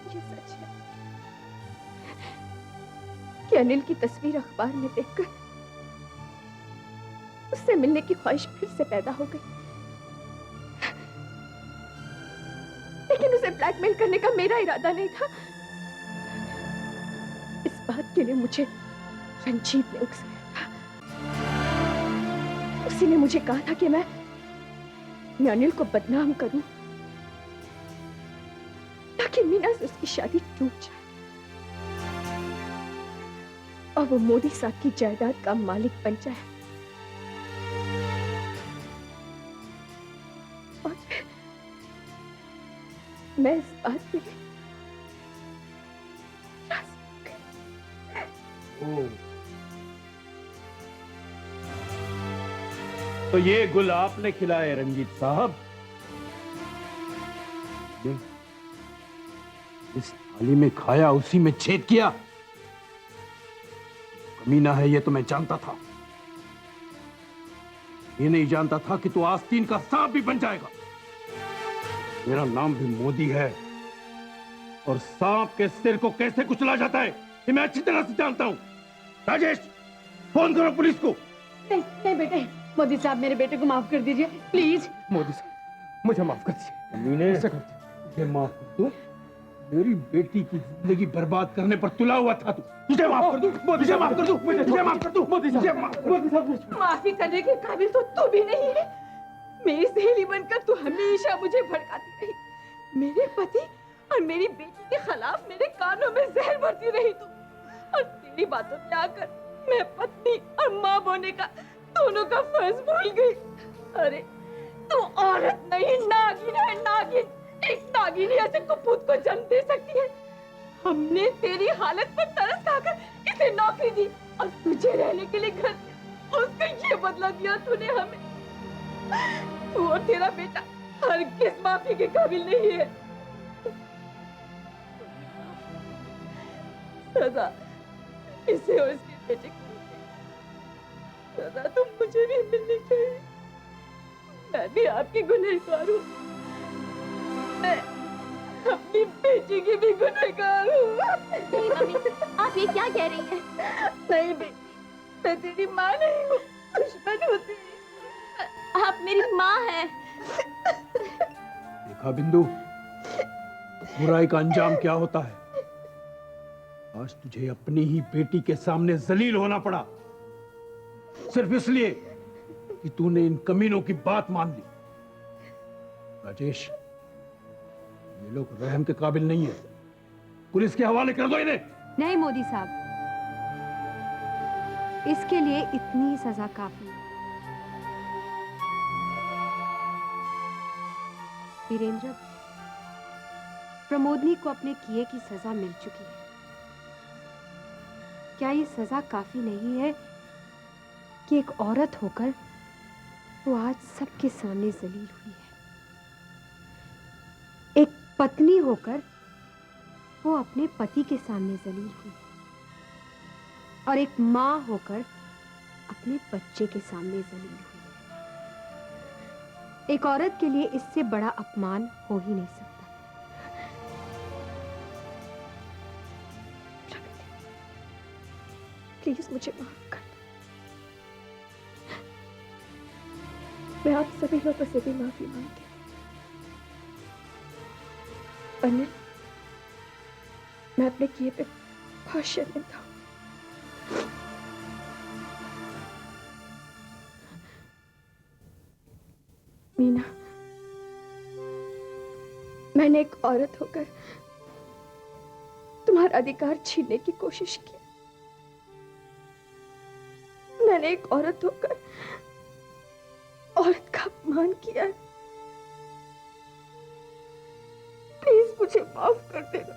ये सच है कि अनिल की तस्वीर अखबार में देखकर उससे मिलने की ख्वाहिश फिर से पैदा हो गई। लेकिन उसे ब्लैकमेल करने का मेरा इरादा नहीं था। इस बात के लिए मुझे रंजीत ने उकसाया था। उसी ने मुझे कहा था कि मैं अनिल को बदनाम करूं ताकि मीना से उसकी शादी टूट जाए और वो मोदी साहब की जायदाद का मालिक बन जाए। और मैं इस बात के लिए तो ये गुल आपने खिलाए रंजीत साहब? इस थाली में खाया, उसी में छेद किया। कमीना है ये तो मैं जानता था। ये नहीं जानता था कि तू आस्तीन का सांप भी बन जाएगा। मेरा नाम भी मोदी है और सांप के सिर को कैसे कुचला जाता है ये मैं अच्छी तरह से जानता हूं। राजेश, फोन करो पुलिस को। नहीं नहीं बेटे, मोदी साहब मेरे बेटे को माफ कर दीजिए प्लीज। मोदी साहब मुझे माफ कर दीजिए। मीने ये माफ कर दो। मेरी बेटी की जिंदगी बर्बाद करने पर तुला हुआ था तू। तुझे माफ कर दूं, तुझे माफ कर दूं, तुझे माफ कर दूं। मोदी साहब माफी करने के काबिल तो तू भी नहीं है। मेरी सहेली बनकर तू हमेशा मुझे भड़काती रही। मेरे पति और मेरी बेटी के खिलाफ मेरे कानों में जहर भरती रही तू। और तेरी बातों में आकर मैं पत्नी और माँ होने का दोनों का फर्ज भूल गई। अरे तू औरत नहीं, नागिन है, नागिन। एक नागिन ऐसे कुपूत को जन्म दे सकती है। हमने तेरी हालत पर तरस खाकर इसे नौकरी दी और तुझे रहने के लिए घर दिया। उसका ये बदला दिया तूने हमें। तू और तेरा बेटा हरगिज़ माफी के काबिल नहीं है। सजा इसे और इसके बेटे को सजा तो मुझे भी मिलनी चाहिए। मैं भी आपकी गुनहगार हूँ। मैं अपनी बेटी की भी गुनहगार हूँ। नहीं मम्मी, आप ये क्या कह रही हैं? नहीं बेटी, मैं तेरी माँ नहीं हूँ, दुश्मन होती। आप मेरी माँ हैं। देखा बिंदु, बुराई का अंजाम क्या होता है। आज तुझे अपनी ही बेटी के सामने जलील होना पड़ा सिर्फ इसलिए कि तूने इन कमीनों की बात मान ली। राजेश, ये लोग रहम के काबिल नहीं है। पुलिस के हवाले कर दो इन्हें। नहीं मोदी साहब, इसके लिए इतनी सजा काफी है। वीरेंद्र, प्रमोदनी को अपने किए की सजा मिल चुकी है। क्या ये सजा काफी नहीं है कि एक औरत होकर वो आज सबके सामने जलील हुई है। एक पत्नी होकर वो अपने पति के सामने जलील हुई और एक मां होकर अपने बच्चे के सामने जलील हुई। एक औरत के लिए इससे बड़ा अपमान हो ही नहीं सकता। प्लीज मुझे माफ कर दो। मैं आप सभी लोगों से भी माफी मांगती हूँ। अनिल, मैं अपने किए पे बहुत शर्मिंदा हूँ। मीना, मैंने एक औरत होकर तुम्हारा अधिकार छीनने की कोशिश की। मैंने एक औरत होकर औरत का अपमान किया। प्लीज मुझे माफ कर देना।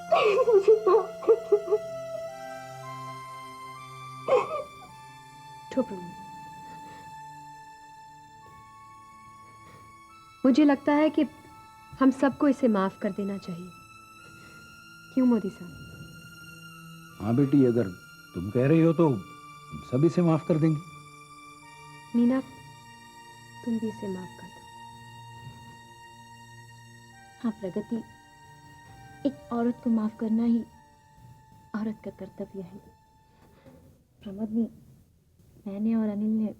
प्लीज मुझे माफ कर देना। चुप रहो। मुझे लगता है कि हम सबको इसे माफ कर देना चाहिए। क्यों मोदी साहब? हाँ बेटी, अगर तुम कह रही हो तो हम सब इसे माफ कर देंगे। मीना, तुम भी इसे माफ कर दो। हाँ प्रगति, एक औरत को माफ करना ही औरत का कर्तव्य है। प्रमोदनी, मैंने और अनिल ने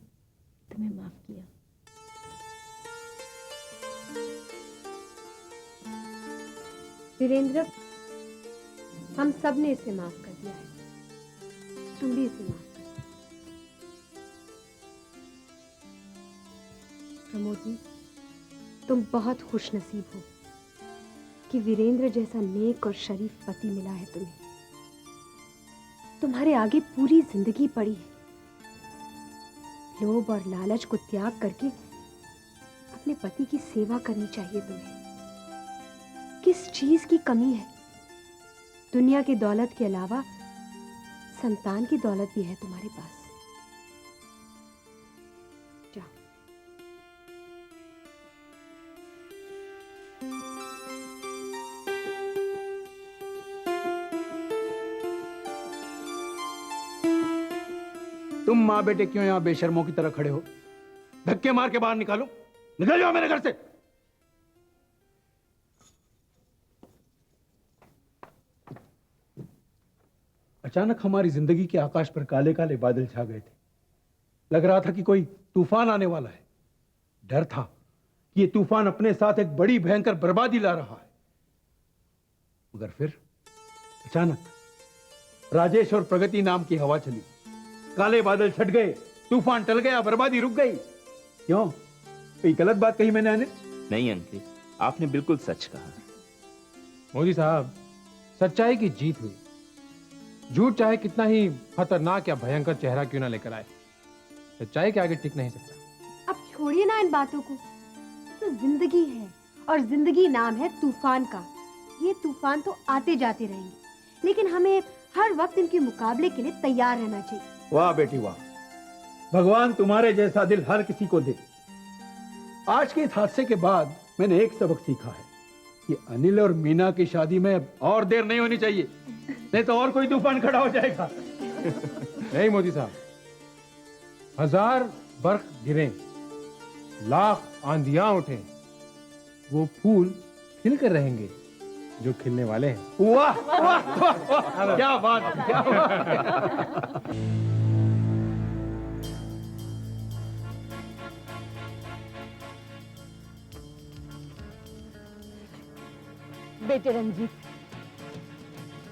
तुम्हें माफ किया। वीरेंद्र, हम सब ने इसे माफ कर दिया है, तुम भी इसे माफ कर दो। प्रमोदी, तुम बहुत खुशनसीब हो कि वीरेंद्र जैसा नेक और शरीफ पति मिला है तुम्हें। तुम्हारे आगे पूरी जिंदगी पड़ी है। लोभ और लालच को त्याग करके अपने पति की सेवा करनी चाहिए तुम्हें। किस चीज की कमी है? दुनिया की दौलत के अलावा संतान की दौलत भी है तुम्हारे पास। जाओ। तुम माँ बेटे क्यों यहां बेशर्मों की तरह खड़े हो? धक्के मार के बाहर निकालो, निकल जाओ मेरे घर से। अचानक हमारी जिंदगी के आकाश पर काले काले बादल छा गए थे। लग रहा था कि कोई तूफान आने वाला है। डर था कि ये तूफान अपने साथ एक बड़ी भयंकर बर्बादी ला रहा है। मगर फिर अचानक राजेश और प्रगति नाम की हवा चली, काले बादल छट गए, तूफान टल गया, बर्बादी रुक गई। क्यों, कोई गलत बात कही मैंने अनिल? नहीं अंकित, आपने बिल्कुल सच कहा। मोदी साहब, सच्चाई की जीत हुई। झूठ चाहे कितना ही खतरनाक या भयंकर चेहरा क्यों ना लेकर आए, सच्चाई के आगे टिक नहीं सकता। अब छोड़िए ना इन बातों को। तो जिंदगी है और जिंदगी नाम है तूफान का। ये तूफान तो आते जाते रहेंगे, लेकिन हमें हर वक्त इनके मुकाबले के लिए तैयार रहना चाहिए। वाह बेटी वाह, भगवान तुम्हारे जैसा दिल हर किसी को दे। आज के इस हादसे के बाद मैंने एक सबक सीखा है कि अनिल और मीना की शादी में और देर नहीं होनी चाहिए, नहीं तो और कोई तूफान खड़ा हो जाएगा। नहीं मोदी साहब, 1000 बर्फ गिरे, लाख आंधियां उठे, वो फूल खिलकर रहेंगे जो खिलने वाले हैं। वाह वाह वाह, क्या बात, क्या बात। बेटे रंजीत,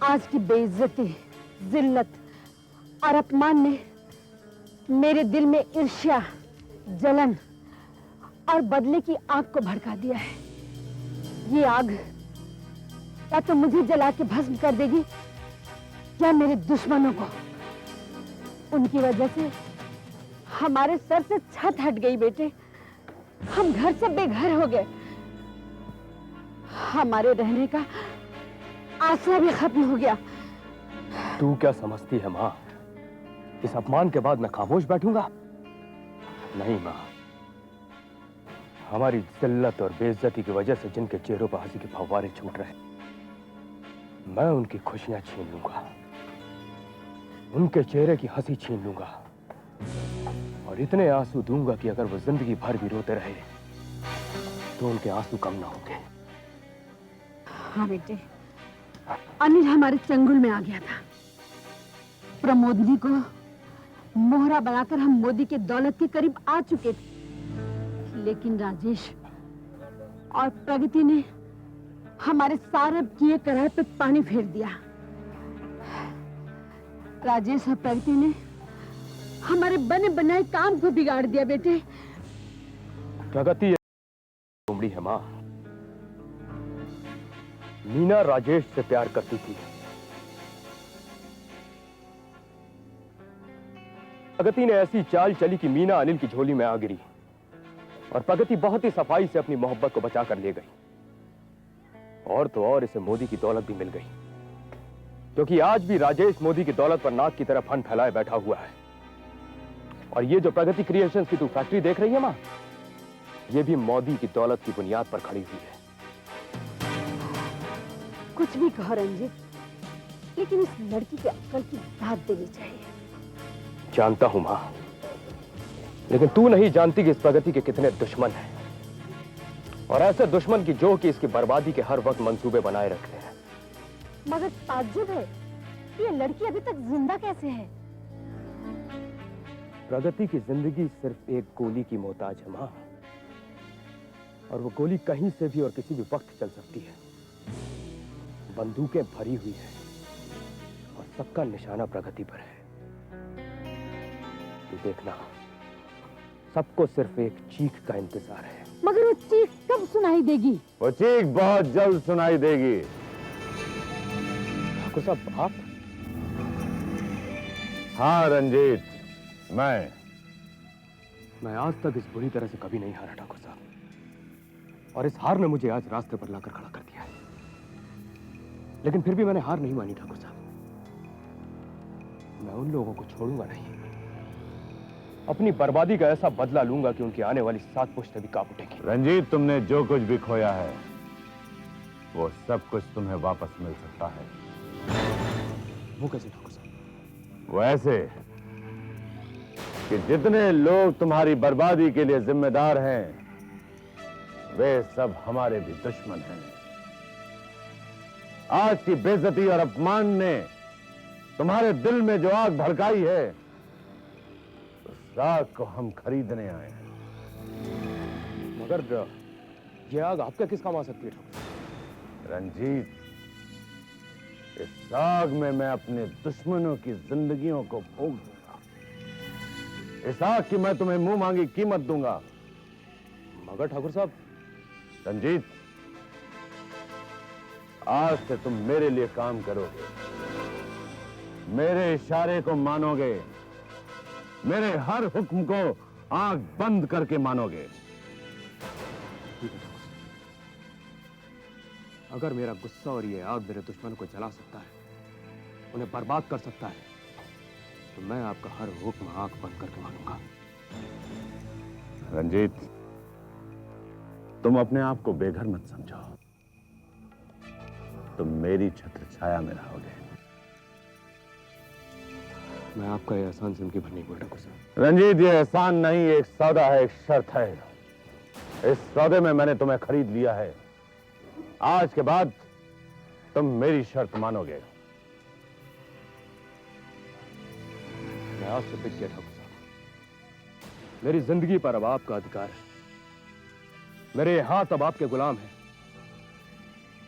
आज की बेइज्जती, जिल्लत और अपमान ने मेरे दिल में ईर्ष्या, जलन और बदले की आग को भड़का दिया है। ये आग या तो मुझे जला के भस्म कर देगी या मेरे दुश्मनों को। उनकी वजह से हमारे सर से छत हट गई बेटे। हम घर से बेघर हो गए। हमारे रहने का आसरा भी खत्म हो गया। तू क्या समझती है माँ, इस अपमान के बाद मैं खामोश बैठूंगा? नहीं माँ, हमारी जिल्लत और बेइज्जती की वजह से जिनके चेहरों पर हंसी के फव्वारे छूट रहे, मैं उनकी खुशियां छीन लूंगा, उनके चेहरे की हंसी छीन लूंगा और इतने आंसू दूंगा कि अगर वो जिंदगी भर भी रोते रहे तो उनके आंसू कम ना होंगे। हाँ बेटे, अनिल हमारे चंगुल में आ गया था। प्रमोदनी को मोहरा बनाकर हम मोदी के दौलत के करीब आ चुके थे, लेकिन राजेश और प्रगति ने हमारे सारे किए कराए पे पानी फेर दिया। राजेश और प्रगति ने हमारे बने बनाए काम को बिगाड़ दिया बेटे। प्रगति उमड़ी है माँ। मीना राजेश से प्यार करती थी। प्रगति ने ऐसी चाल चली कि मीना अनिल की झोली में आ गिरी और प्रगति बहुत ही सफाई से अपनी मोहब्बत को बचा कर ले गई। और तो और इसे मोदी की दौलत भी मिल गई, क्योंकि आज भी राजेश मोदी की दौलत पर नाक की तरह फन फैलाए बैठा हुआ है। और ये जो प्रगति क्रिएशंस की तू फैक्ट्री देख रही है माँ, ये भी मोदी की दौलत की बुनियाद पर खड़ी हुई है। कुछ भी कहो रंजीत, लेकिन इस लड़की के अक्ल की दाद देनी चाहिए। जानता हूं मां, लेकिन तू नहीं जानती कि इस प्रगति के कितने दुश्मन हैं। और ऐसे दुश्मन की जो कि इसकी बर्बादी के हर वक्त मंसूबे बनाए रखते हैं। मगर ताज्जुब है कि ये लड़की अभी तक जिंदा कैसे है। प्रगति की जिंदगी सिर्फ एक गोली की मोहताज है मां, और वो गोली कहीं से भी और किसी भी वक्त चल सकती है। बंदूकें भरी हुई है और सबका निशाना प्रगति पर है। तू देखना, सबको सिर्फ एक चीख का इंतजार है। मगर वो चीख कब सुनाई देगी? वो चीख बहुत जल्द सुनाई देगी। ठाकुर साहब, आप? हाँ रंजीत, मैं आज तक इस बुरी तरह से कभी नहीं हारा ठाकुर साहब, और इस हार ने मुझे आज रास्ते पर लाकर खड़ा कर दिया है। लेकिन फिर भी मैंने हार नहीं मानी ठाकुर साहब। मैं उन लोगों को छोड़ूंगा नहीं। अपनी बर्बादी का ऐसा बदला लूंगा कि उनकी आने वाली 7 पुश्तें भी कांप उठेंगी। रंजीत, तुमने जो कुछ भी खोया है वो सब कुछ तुम्हें वापस मिल सकता है। वो कैसे ठाकुर साहब? वो ऐसे कि जितने लोग तुम्हारी बर्बादी के लिए जिम्मेदार हैं वे सब हमारे भी दुश्मन हैं। आज की बेइज्जती और अपमान ने तुम्हारे दिल में जो आग भड़काई है उस आग को हम खरीदने आए हैं। मगर यह आग आपका किस काम आ सकती है ठाकुर साहब? रंजीत, इस आग में मैं अपने दुश्मनों की जिंदगियों को फूंक दूंगा। इस आग की मैं तुम्हें मुंह मांगी कीमत दूंगा। मगर ठाकुर साहब, रंजीत, आज से तुम मेरे लिए काम करोगे, मेरे इशारे को मानोगे, मेरे हर हुक्म को आंख बंद करके मानोगे। ठीक है ठाकुर साहब। अगर मेरा गुस्सा और ये आग मेरे दुश्मन को जला सकता है, उन्हें बर्बाद कर सकता है, तो मैं आपका हर हुक्म आंख बंद करके मानूंगा। रंजीत, तुम अपने आप को बेघर मत समझो। तुम मेरी छत्र छाया में रहोगे। मैं आपका यह एहसान जिंदगी भर नहीं भूल ठाकुर साहब। रंजीत, ये एहसान नहीं, एक सौदा है, एक शर्त है। इस सौदे में मैंने तुम्हें खरीद लिया है। आज के बाद तुम मेरी शर्त मानोगे। मैं आपसे बिक गया ठाकुर साहब। मेरी जिंदगी पर अब आपका अधिकार है। मेरे हाथ अब आपके गुलाम हैं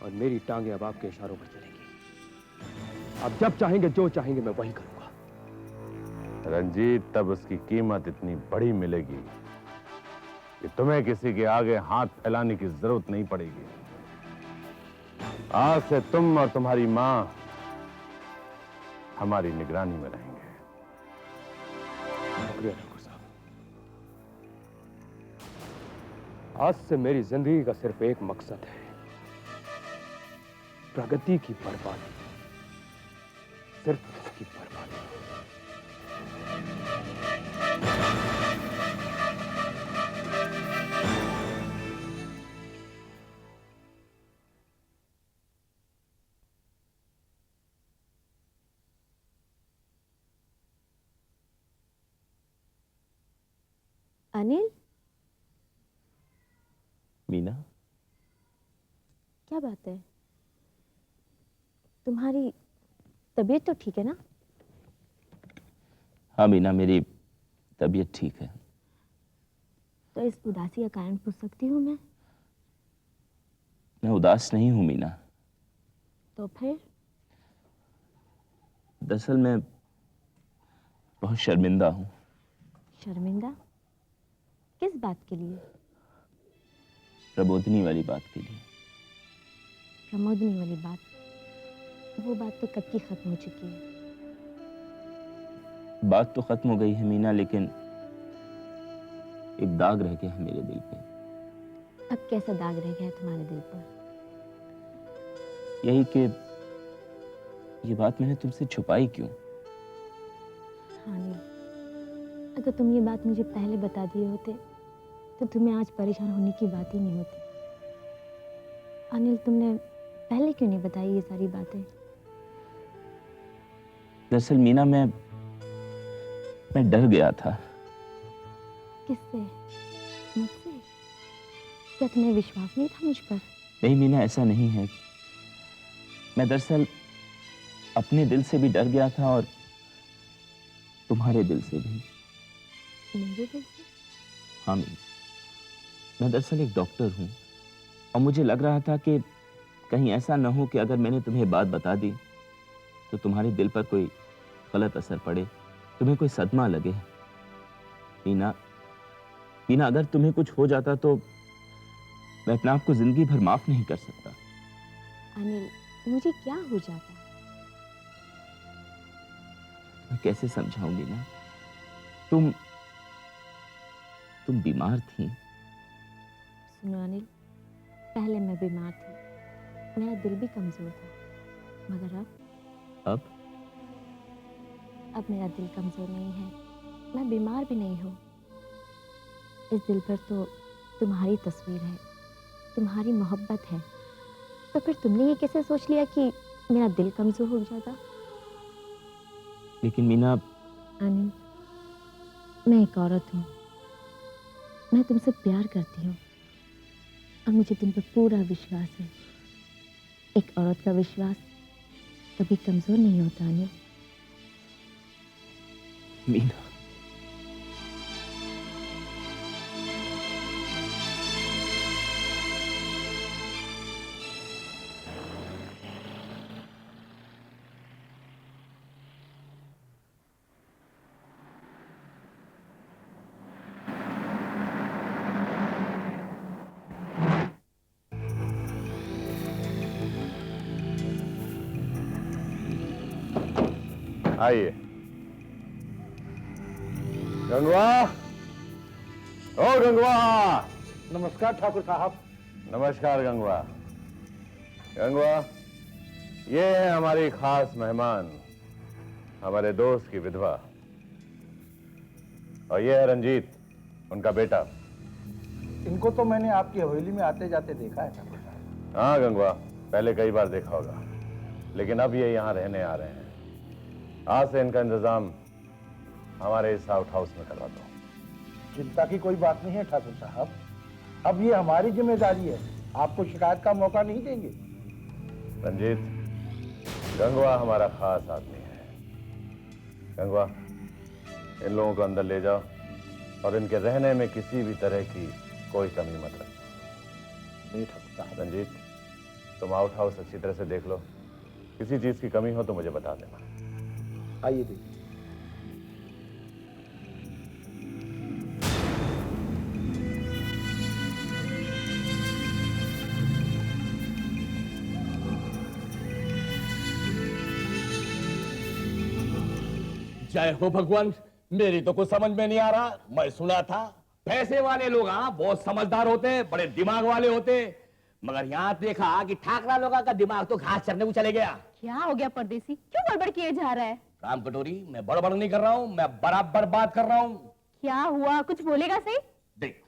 और मेरी टांगे अब आपके इशारों पर चलेंगी। आप जब चाहेंगे, जो चाहेंगे, मैं वही करूंगा। रंजीत, तब उसकी कीमत इतनी बड़ी मिलेगी कि तुम्हें किसी के आगे हाथ फैलाने की जरूरत नहीं पड़ेगी। आज से तुम और तुम्हारी मां हमारी निगरानी में रहेंगे। शुक्रिया ठाकुर साहब। आज से मेरी जिंदगी का सिर्फ एक मकसद है, प्रगति की बर्बादी, सिर्फ उसकी बर्बादी। अनिल, मीना, क्या बात है? तुम्हारी तबीयत तो ठीक है ना? हाँ मीना, मेरी तबीयत ठीक है। तो इस उदासी का कारण पूछ सकती हूँ मैं? मैं उदास नहीं हूं मीना। तो फिर? दरअसल मैं बहुत शर्मिंदा हूं। शर्मिंदा? किस बात के लिए? प्रबोधिनी वाली बात के लिए। प्रमोदनी वाली बात? वो बात तो कब की खत्म हो चुकी है। बात तो खत्म हो गई है मीना, लेकिन एक दाग रह गया है मेरे दिल पे। अब कैसा दाग रह गया है तुम्हारे दिल पर? यही कि ये बात मैंने तुमसे छुपाई क्यों? हाँ अनिल, अगर तुम ये बात मुझे पहले बता दिए होते तो तुम्हें आज परेशान होने की बात ही नहीं होती। अनिल, तुमने पहले क्यों नहीं बताई ये सारी बातें? दरअसल मीना, मैं डर गया था। किससे? मुझसे? क्या तुम्हें विश्वास नहीं था मुझ पर? नहीं मीना, ऐसा नहीं है। मैं दरअसल अपने दिल से भी डर गया था और तुम्हारे दिल से भी। मेरे दिल से? हाँ मीना, मैं दरअसल एक डॉक्टर हूँ और मुझे लग रहा था कि कहीं ऐसा न हो कि अगर मैंने तुम्हें बात बता दी तो तुम्हारे दिल पर कोई गलत असर पड़े, तुम्हें कोई सदमा लगे। मीना, मीना, अगर तुम्हें कुछ हो जाता तो मैं अपने आप को जिंदगी भर माफ नहीं कर सकता। अनिल, मुझे क्या हो जाता? मैं कैसे समझाऊंगी ना? तुम बीमार थी। सुनो अनिल, पहले मैं बीमार थी, मेरा दिल भी कमजोर था, मगर अब मेरा दिल कमजोर नहीं है, मैं बीमार भी नहीं हूँ। इस दिल पर तो तुम्हारी तस्वीर है, तुम्हारी मोहब्बत है, तो फिर तुमने ये कैसे सोच लिया कि मेरा दिल कमजोर हो जाता? लेकिन मीना, अनिल, मैं एक औरत हूँ, मैं तुमसे प्यार करती हूँ और मुझे तुम पर पूरा विश्वास है। एक औरत का विश्वास कभी कमजोर नहीं होता अनिल। मीना, आइए। गंगवा, ओ गंगवा। नमस्कार ठाकुर साहब। नमस्कार गंगवा। गंगवा, ये है हमारी खास मेहमान, हमारे दोस्त की विधवा, और ये है रंजीत, उनका बेटा। इनको तो मैंने आपकी हवेली में आते जाते देखा है ठाकुर साहब। हाँ गंगवा, पहले कई बार देखा होगा, लेकिन अब ये यहाँ रहने आ रहे हैं। आज से इनका इंतजाम हमारे इस आउट हाउस में करवा दो। चिंता की कोई बात नहीं है ठाकुर साहब, अब ये हमारी जिम्मेदारी है, आपको शिकायत का मौका नहीं देंगे। रंजीत, गंगवा हमारा खास आदमी है। गंगवा, इन लोगों को अंदर ले जाओ और इनके रहने में किसी भी तरह की कोई कमी मत रखना। नहीं ठाकुर साहब। रंजीत, तुम आउट हाउस अच्छी तरह से देख लो, किसी चीज की कमी हो तो मुझे बता देना। आइए देखिए। जय हो भगवान, मेरी तो कुछ समझ में नहीं आ रहा। मैं सुना था पैसे वाले लोग बहुत समझदार होते, बड़े दिमाग वाले होते, मगर यहाँ देखा कि ठाकरा लोगों का दिमाग तो घास चरने को चले गया। क्या हो गया परदेसी, क्यों गड़बड़ किए जा रहा है? राम कटोरी, मैं बड़बड़ नहीं कर रहा हूँ, मैं बराबर बात कर रहा हूँ। क्या हुआ, कुछ बोलेगा सही? देख,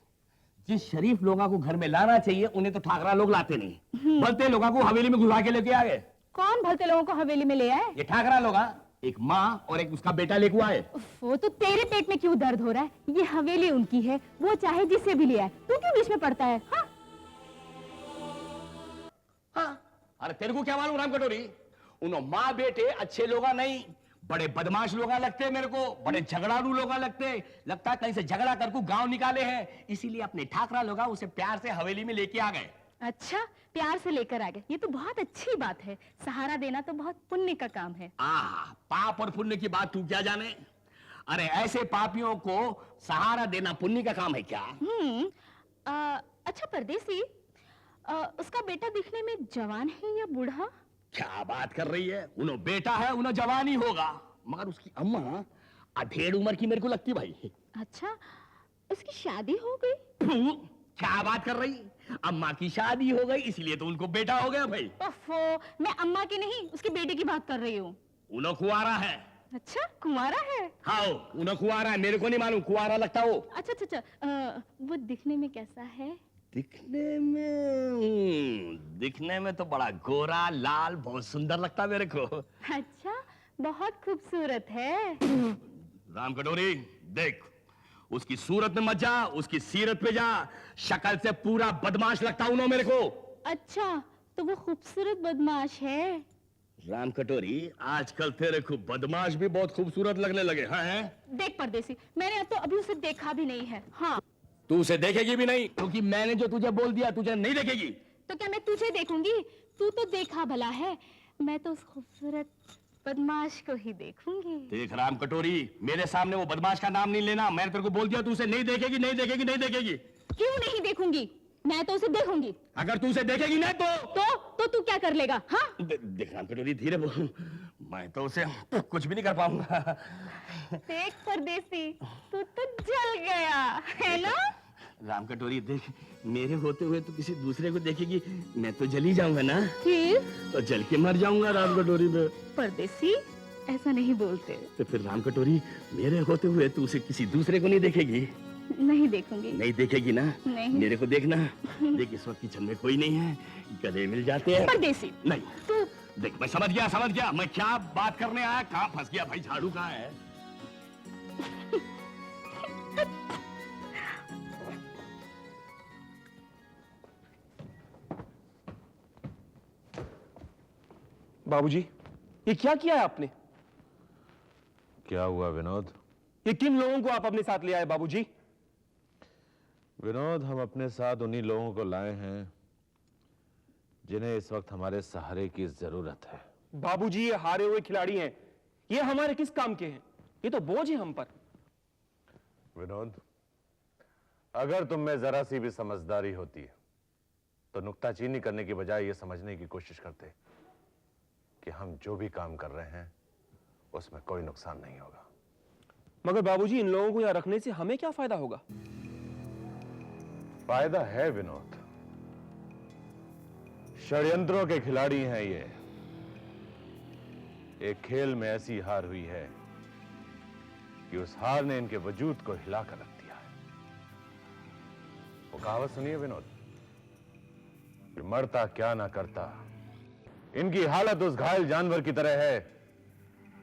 जिस शरीफ लोगों को घर में लाना चाहिए उन्हें तो ठाकरा लोग लाते नहीं, भलते लोगों को हवेली में घुसा के लेके आ गए। कौन भलते लोगों को हवेली में ले आए? ये ठाकरा लोग, एक माँ और एक उसका बेटा लेके आए। वो तो तेरे पेट में क्यों दर्द हो रहा है? ये हवेली उनकी है, वो चाहे जिसे भी ले आए, तू क्यों बीच में पड़ता है? हाँ? हाँ, अरे तेरे को क्या मालूम राम कटोरी, उन्हों माँ बेटे अच्छे लोग नहीं, बड़े बदमाश लोग लगते मेरे को, बड़े झगड़ालू लोग लगता है कहीं से झगड़ा करके गांव निकाले हैं, इसीलिए अपने ठाकरा लोग उसे प्यार से हवेली में लेके आ गए। अच्छा, प्यार से लेकर आ गए, ये तो बहुत अच्छी बात है। सहारा देना तो बहुत पुण्य का काम है। पाप और पुण्य की बात तू क्या जाने? अरे ऐसे पापियों को सहारा देना पुण्य का काम है क्या? अच्छा परदेसी, उसका बेटा दिखने में जवान है या बूढ़ा? क्या बात कर रही है, उन्हों बेटा है, उन्हों जवान ही होगा, मगर उसकी अम्मा अधेड़ उम्र की मेरे को लगती भाई। अच्छा, उसकी शादी हो गई? क्या बात कर रही, अम्मा की शादी हो गई इसलिए तो उनको बेटा हो गया भाई। ओफो, मैं अम्मा की नहीं उसके बेटे की बात कर रही हूँ। उन्हों कुंवारा है। अच्छा, कुंवारा है? हाँ, उन्हों कुंवारा है, मेरे को नहीं मालूम, कुंवारा लगता हो। अच्छा, वो दिखने में कैसा है? दिखने में तो बड़ा गोरा लाल बहुत सुंदर लगता मेरे को। अच्छा, बहुत खूबसूरत है। राम कटोरी देख, उसकी सूरत में मत जा, उसकी सीरत पे जा। शक्ल से पूरा बदमाश लगता हूं ना मेरे को। अच्छा, तो वो खूबसूरत बदमाश है। राम कटोरी, आजकल तेरे को बदमाश भी बहुत खूबसूरत लगने लगे हैं। देख परदेसी, मैंने अब तो अभी उसे देखा भी नहीं है। हाँ, तू उसे देखेगी भी नहीं, क्योंकि मैंने जो तुझे बोल दिया तुझे नहीं देखेगी। तो क्या मैं तुझे देखूंगी? तू तो देखा भला है, मैं तो उस खूबसूरत बदमाश को ही देखूंगी। देख राम कटोरी, मेरे सामने वो बदमाश का नाम नहीं लेना। मैंने तेरे को बोल दिया तू उसे नहीं देखेगी, नहीं देखेगी, नहीं देखेगी। क्यों नहीं देखूंगी? मैं तो उसे देखूंगी। अगर तू उसे देखेगी ना तो तू क्या कर लेगा? हाँ, देख राम कटोरी, धीरे बोल, मैं तो उसे कुछ भी नहीं कर पाऊंगा। देख परदेसी, तू तो जल गया है ना? राम कटोरी देख, मेरे होते हुए तो किसी दूसरे को देखेगी, मैं तो जल ही जाऊंगा ना। फिर तो जल के मर जाऊंगा राम कटोरी में। परदेसी, ऐसा नहीं बोलते। तो फिर राम कटोरी, मेरे होते हुए तू उसे किसी दूसरे को नहीं देखेगी? नहीं देखूंगी। नहीं देखेगी ना? नहीं। मेरे को देखना। देख, इस वक्त किचन में कोई नहीं है, गले मिल जाते हैं। परदेसी, नहीं, तू देख मैं समझ गया मैं क्या बात करने आया। कहाँ फंस गया भाई, झाड़ू कहाँ है? बाबूजी, ये क्या किया है आपने? क्या हुआ विनोद? ये किन लोगों को आप अपने साथ ले आए बाबूजी? विनोद, हम अपने साथ उन्हीं लोगों को लाए हैं जिन्हें इस वक्त हमारे सहारे की जरूरत है। बाबूजी, ये हारे हुए खिलाड़ी हैं। ये हमारे किस काम के हैं? ये तो बोझ है हम पर। विनोद, अगर तुम में जरा सी भी समझदारी होती तो नुक्ताचीनी करने की बजाय ये समझने की कोशिश करते कि हम जो भी काम कर रहे हैं उसमें कोई नुकसान नहीं होगा। मगर बाबूजी, इन लोगों को यहां रखने से हमें क्या फायदा होगा? फायदा है विनोद। षड्यंत्रों के खिलाड़ी हैं ये। एक खेल में ऐसी हार हुई है कि उस हार ने इनके वजूद को हिलाकर रख दिया है। वो कहावत सुनिए विनोद, कि मरता क्या ना करता। इनकी हालत उस घायल जानवर की तरह है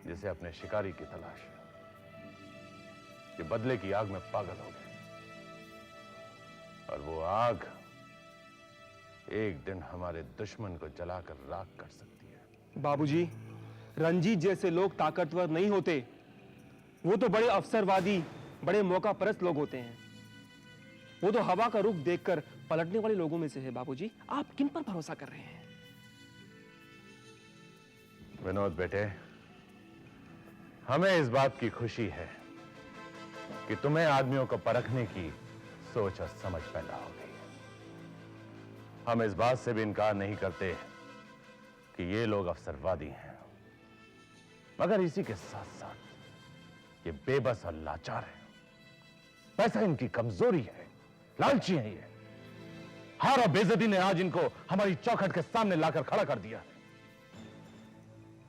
जिसे अपने शिकारी की तलाश है, कि बदले की आग में पागल हो गए, और वो आग एक दिन हमारे दुश्मन को जलाकर राख कर सकती है। बाबूजी, रंजीत जैसे लोग ताकतवर नहीं होते। वो तो बड़े अवसरवादी, बड़े मौका परस्त लोग होते हैं। वो तो हवा का रुख देखकर पलटने वाले लोगों में से है। बाबूजी, आप किन पर भरोसा कर रहे हैं? विनोद बेटे, हमें इस बात की खुशी है कि तुम्हें आदमियों को परखने की सोच और समझ पैदा हो गई है। हम इस बात से भी इनकार नहीं करते कि ये लोग अवसरवादी हैं, मगर इसी के साथ साथ ये बेबस और लाचार हैं। पैसा इनकी कमजोरी है, लालची है ये। हार और बेइज्जती ने आज इनको हमारी चौखट के सामने लाकर खड़ा कर दिया है।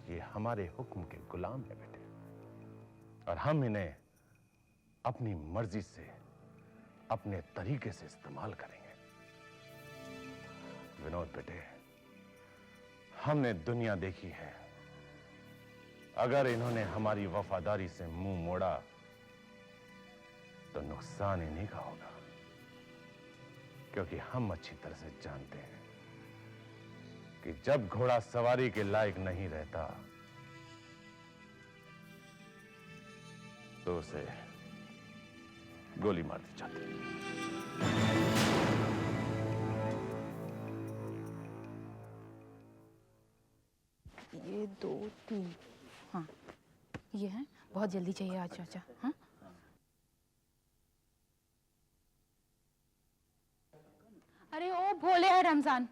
ये हमारे हुक्म के गुलाम है बेटे, और हम इन्हें अपनी मर्जी से, अपने तरीके से इस्तेमाल करेंगे। विनोद बेटे, हमने दुनिया देखी है। अगर इन्होंने हमारी वफादारी से मुंह मोड़ा तो नुकसान इन्हीं का होगा, क्योंकि हम अच्छी तरह से जानते हैं कि जब घोड़ा सवारी के लायक नहीं रहता तो उसे गोली मार दी जाती है। ये 2 3, हाँ ये है। बहुत जल्दी चाहिए आज चाचा। हाँ, अरे ओ भोले है रमजान,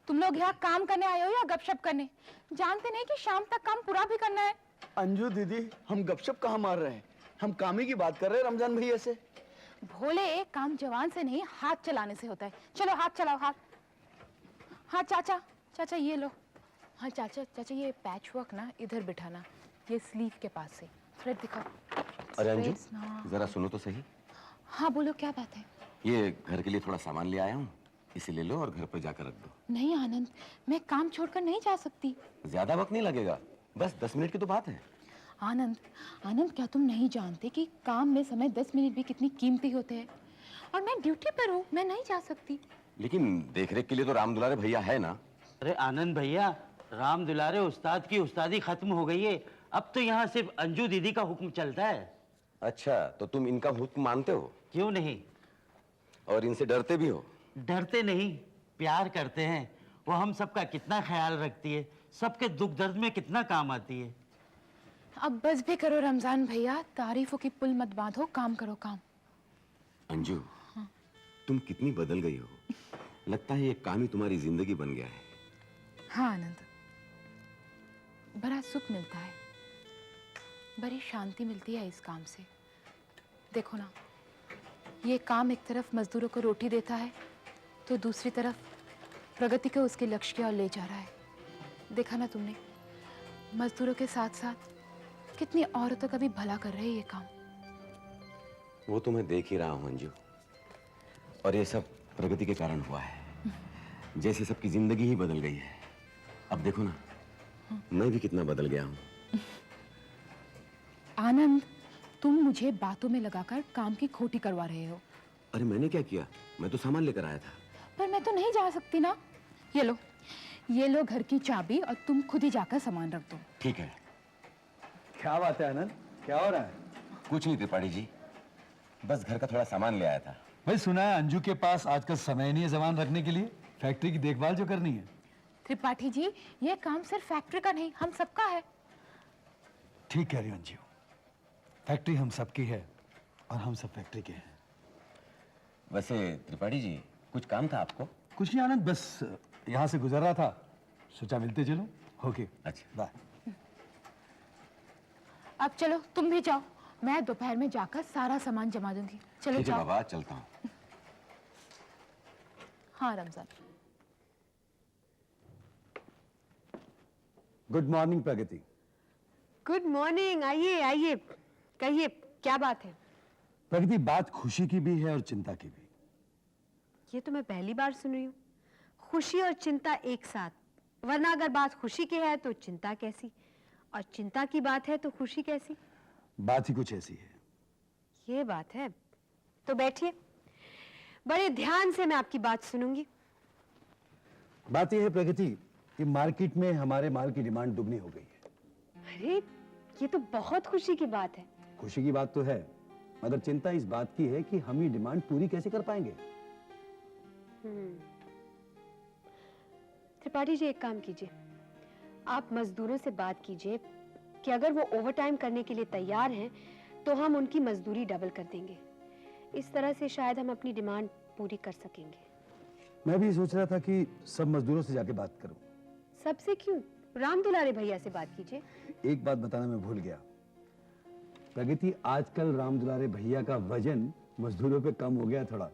तुम लोग यहाँ काम करने आए हो या गपशप करने? जानते नहीं कि शाम तक काम पूरा भी करना है। अंजू दीदी, हम गपशप कहाँ मार रहे हैं, हम काम ही की बात कर रहे हैं रमजान भैया से। भोले, एक काम जवान से नहीं हाथ चलाने से होता है। चलो हाथ चलाओ, हाथ। हाँ चाचा, चाचा ये लो। हाँ चाचा, चाचा ये पैच वर्क ना इधर बिठाना, ये स्लीव के पास से। थ्रेड दिखाओ। अरे अंजू, जरा सुनो तो सही। हाँ बोलो, क्या बात है? ये घर के लिए थोड़ा सामान ले आया हूँ, इसे ले लो और घर पर जाकर रख दो। नहीं आनंद, मैं काम छोड़कर नहीं जा सकती। ज्यादा वक्त नहीं लगेगा, बस 10 मिनट की तो बात है। आनंद, आनंद क्या तुम नहीं जानते कि काम में समय 10 मिनट भी कितनी कीमती होते हैं? और मैं ड्यूटी पर हूँ, मैं नहीं जा सकती। लेकिन देखरेख के लिए तो राम दुलारे भैया है ना। अरे आनंद भैया, राम दुलारे उस्ताद की उस्तादी खत्म हो गई है। अब तो यहाँ सिर्फ अंजू दीदी का हुक्म चलता है। अच्छा, तो तुम इनका हुक्म मानते हो? क्यों नहीं। और इनसे डरते भी हो? डरते नहीं, प्यार करते हैं। वो हम सबका कितना ख्याल रखती है, सबके दुख दर्द में कितना काम आती है। अब बस भी करो रमजान भैया, तारीफों की पुल मत बांधो, काम करो काम। अंजू, तुम कितनी बदल गई हो। लगता है ये काम ही तुम्हारी जिंदगी बन गया है। हाँ आनंद, बड़ा सुख मिलता है, बड़ी शांति मिलती है इस काम से। देखो ना, ये काम एक तरफ मजदूरों को रोटी देता है तो दूसरी तरफ प्रगति को उसके लक्ष्य की ओर ले जा रहा है। देखा ना तुमने, मजदूरों के साथ साथ कितनी औरतों का भी भला कर रहे हैं ये काम। वो तो मैं देख ही रहा हूँ अंजू, और ये सब प्रगति के कारण हुआ है। जैसे सबकी जिंदगी ही बदल गई है। अब देखो ना, मैं भी कितना बदल गया हूँ। आनंद, तुम मुझे बातों में लगाकर काम की खोटी करवा रहे हो। अरे मैंने क्या किया, मैं तो सामान लेकर आया था। पर मैं तो नहीं जा सकती ना। ये लो घर की चाबी, और तुम खुद ही जाकर सामान रख दो। ठीक है। क्या बात है आनंद, क्या हो रहा है? कुछ नहीं त्रिपाठी जी, बस घर का थोड़ा सामान ले आया था। भाई सुना है अंजू के पास आजकल समय नहीं है सामान रखने के लिए, फैक्ट्री की देखभाल जो करनी है। त्रिपाठी जी, ये काम सिर्फ फैक्ट्री का नहीं, हम सबका है। ठीक कह रही हो अंजू, फैक्ट्री हम सबकी है और हम सब फैक्ट्री के हैं। वैसे त्रिपाठी जी, कुछ काम था आपको? कुछ नहीं आनंद, बस यहाँ से गुजर रहा था, सोचा मिलते चलो। ओके, अच्छा बाय। अब चलो तुम भी जाओ, मैं दोपहर में जाकर सारा सामान जमा दूंगी। चलो ठीक है जाओ। बाबा, चलता हूँ। हाँ रमजान। गुड मॉर्निंग प्रगति। गुड मॉर्निंग, आइए आइए, कहिए क्या बात है। प्रगति, बात खुशी की भी है और चिंता की भी। ये तो मैं पहली बार सुन रही हूँ, खुशी और चिंता एक साथ। वरना अगर बात खुशी की है तो चिंता कैसी, और चिंता की बात है तो खुशी कैसी। बात ही कुछ ऐसी है। ये बात है, तो बैठिए, बड़े ध्यान से मैं आपकी बात सुनूंगी। बात यह है प्रगति कि मार्केट में हमारे माल की डिमांड दुगनी हो गई है। अरे ये तो बहुत खुशी की बात है। खुशी की बात तो है, मगर चिंता इस बात की है कि हम ये डिमांड पूरी कैसे कर पाएंगे। त्रिपाठी जी, एक काम कीजिए, आप मजदूरों से बात कीजिए कि अगर वो ओवरटाइम करने के लिए तैयार हैं तो हम उनकी मजदूरी डबल कर देंगे। इस तरह से शायद हम अपनी डिमांड पूरी कर सकेंगे। मैं भी सोच रहा था कि सब मजदूरों से जाके बात करूं। सबसे क्यों, राम दुलारे भैया से बात कीजिए। एक बात बताना मैं भूल गया प्रगति, आजकल राम दुलारे भैया का वजन मजदूरों पे कम हो गया थोड़ा।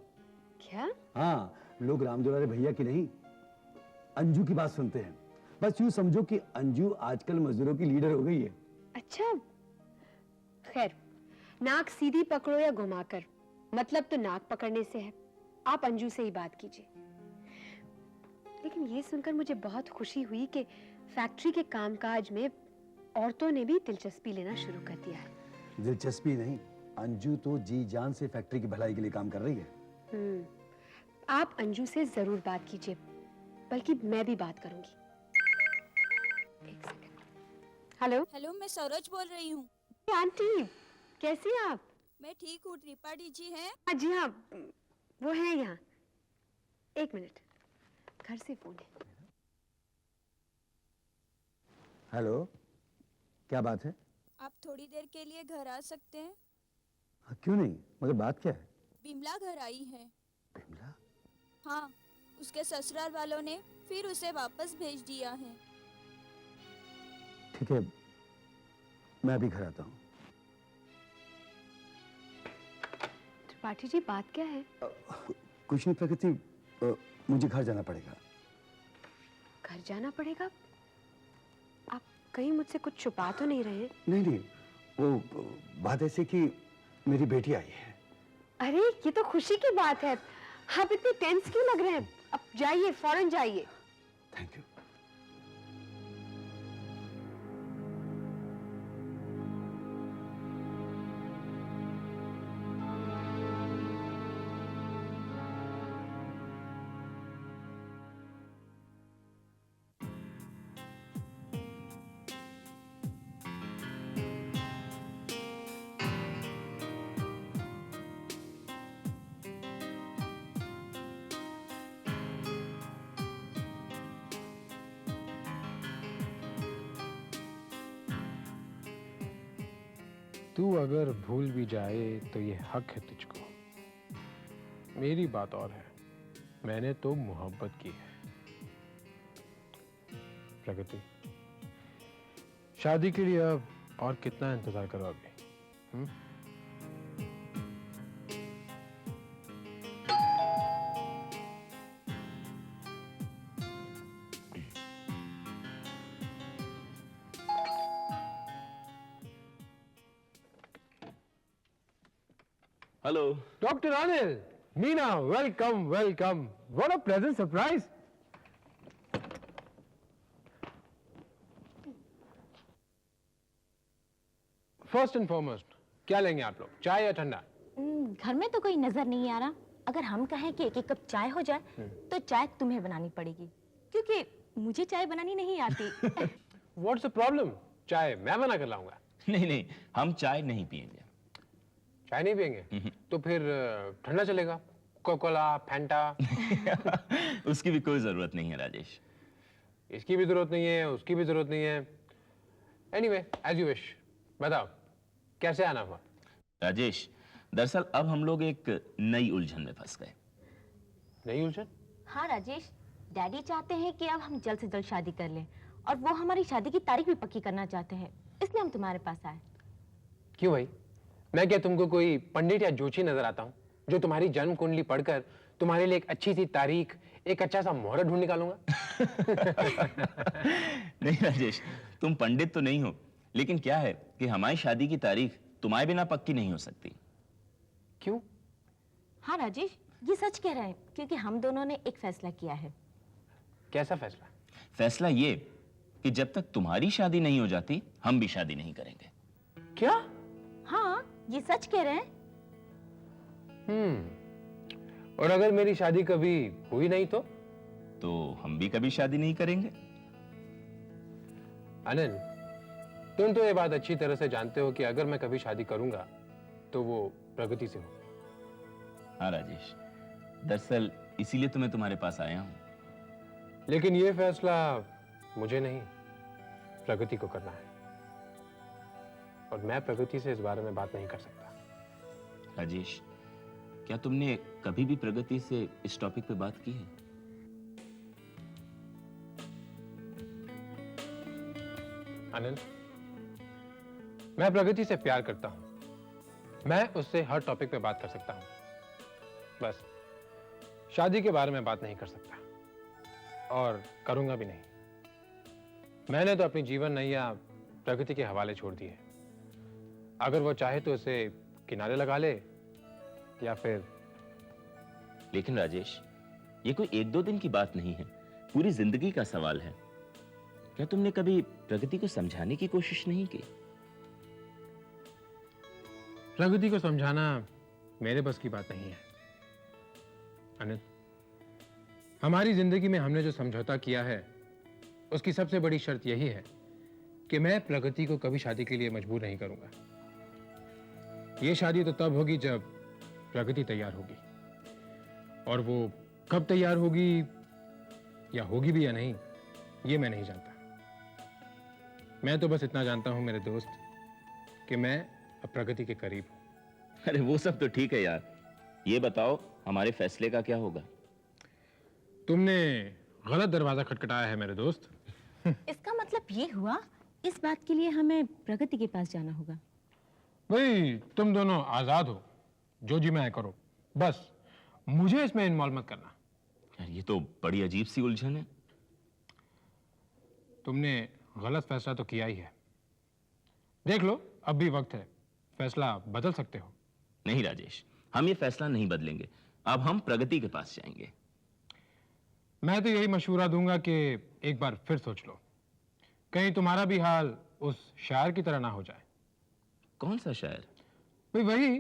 क्या? हाँ, लोग राम दुलारे भैया की नहीं, अंजू की बात सुनते हैं। बस यूं समझो कि अंजू आजकल मजदूरों की लीडर हो गई है। अच्छा, खैर, नाक सीधी पकड़ो या घुमाकर, मतलब तो नाक पकड़ने से है। आप अंजू से ही बात कीजिए। लेकिन ये सुनकर मुझे बहुत खुशी हुई कि फैक्ट्री के कामकाज में औरतों ने भी दिलचस्पी लेना शुरू कर दिया है। दिलचस्पी नहीं, अंजू तो जी जान से फैक्ट्री की भलाई के लिए काम कर रही है। आप अंजू से जरूर बात कीजिए, बल्कि मैं भी बात करूंगी। एक सेकंड। हेलो हेलो, मैं सरोज बोल रही हूँ। आंटी, कैसी हैं आप? मैं ठीक हूँ। त्रिपाठी जी हैं? जी हाँ, वो है यहाँ। एक मिनट, घर से फोन है। हेलो, क्या बात है? आप थोड़ी देर के लिए घर आ सकते हैं? क्यों नहीं, मगर बात क्या है? बिमला घर आई है। बिमला? हाँ, उसके ससुराल वालों ने फिर उसे वापस भेज दिया है। ठीक है, मैं अभी घर आता हूँ। त्रिपाठी जी, बात क्या है? कुछ नहीं प्रगति, मुझे घर जाना पड़ेगा। घर जाना पड़ेगा? आप कहीं मुझसे कुछ छुपा तो नहीं रहे? नहीं नहीं, वो बात ऐसी कि मेरी बेटी आई है। अरे ये तो खुशी की बात है, आप इतने टेंस क्यों लग रहे हैं? अब जाइए, फौरन जाइए। Thank you. तू अगर भूल भी जाए तो ये हक है तुझको। मेरी बात और है, मैंने तो मोहब्बत की है। प्रगति, शादी के लिए अब और कितना इंतजार करो अभी? Hello doctor Anil, Meena, welcome welcome. What a pleasant surprise. First and foremost, क्या लेंगे आप लोग, चाय या ठंडा? घर में तो कोई नजर नहीं आ रहा। अगर हम कहें कि एक एक कप चाय हो जाए तो चाय तुम्हें बनानी पड़ेगी, क्योंकि मुझे चाय बनानी नहीं आती। What's the problem? चाय मैं बना कर लाऊंगा। नहीं नहीं, हम चाय नहीं पिएंगे। चाय नहीं पिएंगे? तो फिर ठंडा चलेगा, कोकोला, फैंटा। उसकी भी कोई जरूरत नहीं है राजेश। इसकी भी जरूरत नहीं है, उसकी भी जरूरत नहीं है। Anyway, as you wish. बताओ कैसे आना हुआ? राजेश, दरअसल अब हम लोग एक नई उलझन में फंस गए। नई उलझन? हाँ राजेश, डैडी चाहते हैं कि अब हम जल्द से जल्द शादी कर लें, और वो हमारी शादी की तारीख भी पक्की करना चाहते हैं, इसलिए हम तुम्हारे पास आए। क्यों भाई, मैं क्या तुमको कोई पंडित या जोशी नजर आता हूँ जो तुम्हारी जन्म कुंडली पढ़कर तुम्हारे लिए एक अच्छी सी तारीख, एक अच्छा सा मुहूर्त ढूंढ निकालूंगा? नहीं राजेश, तुम पंडित तो नहीं हो, लेकिन क्या है कि हमारी शादी की तारीख तुम्हारे बिना पक्की नहीं हो सकती। क्यों? हाँ राजेश, ये सच कह रहे हैं, क्योंकि हम दोनों ने एक फैसला किया है। कैसा फैसला? फैसला ये कि जब तक तुम्हारी शादी नहीं हो जाती हम भी शादी नहीं करेंगे। क्या? हाँ, ये सच कह रहे हैं। और अगर मेरी शादी कभी हुई नहीं तो हम भी कभी शादी नहीं करेंगे। अनिल, तुम तो ये बात अच्छी तरह से जानते हो कि अगर मैं कभी शादी करूंगा तो वो प्रगति से हो। हाँ राजेश, दरअसल इसीलिए तो मैं तुम्हारे पास आया हूं। लेकिन ये फैसला मुझे नहीं, प्रगति को करना है, और मैं प्रगति से इस बारे में बात नहीं कर सकता। राजेश, क्या तुमने कभी भी प्रगति से इस टॉपिक पे बात की है? अनिल, मैं प्रगति से प्यार करता हूं, मैं उससे हर टॉपिक पे बात कर सकता हूं, बस शादी के बारे में बात नहीं कर सकता, और करूंगा भी नहीं। मैंने तो अपनी जीवन नैया प्रगति के हवाले छोड़ दी है। अगर वो चाहे तो उसे किनारे लगा ले, या फिर। लेकिन राजेश, ये कोई एक दो दिन की बात नहीं है, पूरी जिंदगी का सवाल है। क्या तुमने कभी प्रगति को समझाने की कोशिश नहीं की? प्रगति को समझाना मेरे बस की बात नहीं है अनिल। हमारी जिंदगी में हमने जो समझौता किया है उसकी सबसे बड़ी शर्त यही है कि मैं प्रगति को कभी शादी के लिए मजबूर नहीं करूंगा। ये शादी तो तब होगी जब प्रगति तैयार होगी, और वो कब तैयार होगी या होगी भी या नहीं, ये मैं नहीं जानता। मैं तो बस इतना जानता हूं मेरे दोस्त कि मैं अब प्रगति के करीब हूं। अरे वो सब तो ठीक है यार, ये बताओ हमारे फैसले का क्या होगा? तुमने गलत दरवाजा खटखटाया है मेरे दोस्त। इसका मतलब ये हुआ इस बात के लिए हमें प्रगति के पास जाना होगा। भाई तुम दोनों आजाद हो, जो जी मैं करो, बस मुझे इसमें इन्वॉल्व मत करना। यार ये तो बड़ी अजीब सी उलझन है। तुमने गलत फैसला तो किया ही है, देख लो अब भी वक्त है, फैसला बदल सकते हो। नहीं राजेश, हम ये फैसला नहीं बदलेंगे, अब हम प्रगति के पास जाएंगे। मैं तो यही मशवरा दूंगा कि एक बार फिर सोच लो, कहीं तुम्हारा भी हाल उस शायर की तरह ना हो जाए। कौन सा शायर? भाई वही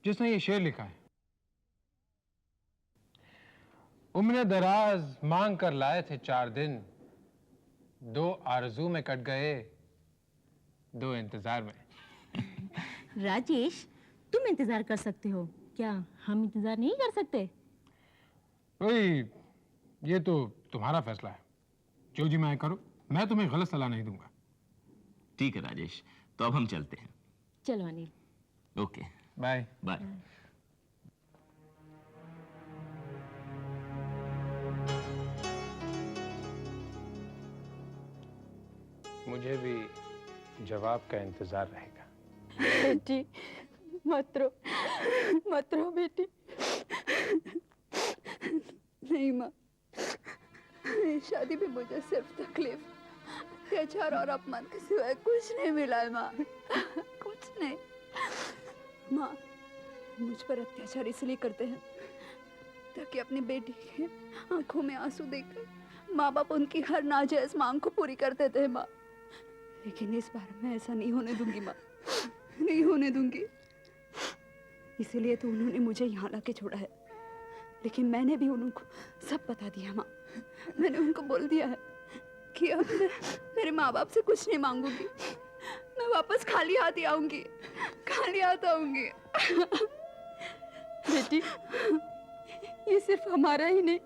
जिसने ये शेर लिखा है, उम्र दराज मांग कर लाए थे 4 दिन, 2 आरज़ू में कट गए, 2 इंतजार में। राजेश, तुम इंतजार कर सकते हो, क्या हम इंतजार नहीं कर सकते? भाई ये तो तुम्हारा फैसला है, जो जी मैं करो, मैं तुम्हें गलत सलाह नहीं दूंगा। ठीक है राजेश, तो अब हम चलते हैं। चलो अनिल। Okay, bye bye. मुझे भी जवाब का इंतजार रहेगा। बेटी मत रो बेटी। नहीं माँ, इस शादी में मुझे सिर्फ तकलीफ, अत्याचार और अपमान के सिवाय कुछ नहीं मिला है माँ, कुछ नहीं। माँ, मुझ पर अत्याचार इसलिए करते हैं ताकि अपनी बेटी के आंखों में आंसू देखकर माँ बाप उनकी हर नाजायज मांग को पूरी कर देते हैं माँ। लेकिन इस बार मैं ऐसा नहीं होने दूंगी माँ, नहीं होने दूंगी। इसीलिए तो उन्होंने मुझे यहाँ लाके छोड़ा है। लेकिन मैंने भी उनको सब बता दिया माँ। मैंने उनको बोल दिया है कि अब मैं मेरे माँ बाप से कुछ नहीं मांगूंगी, मैं वापस खाली हाथ ही आऊंगी, खाली हाथ आऊंगी। बेटी, ये सिर्फ हमारा ही नहीं,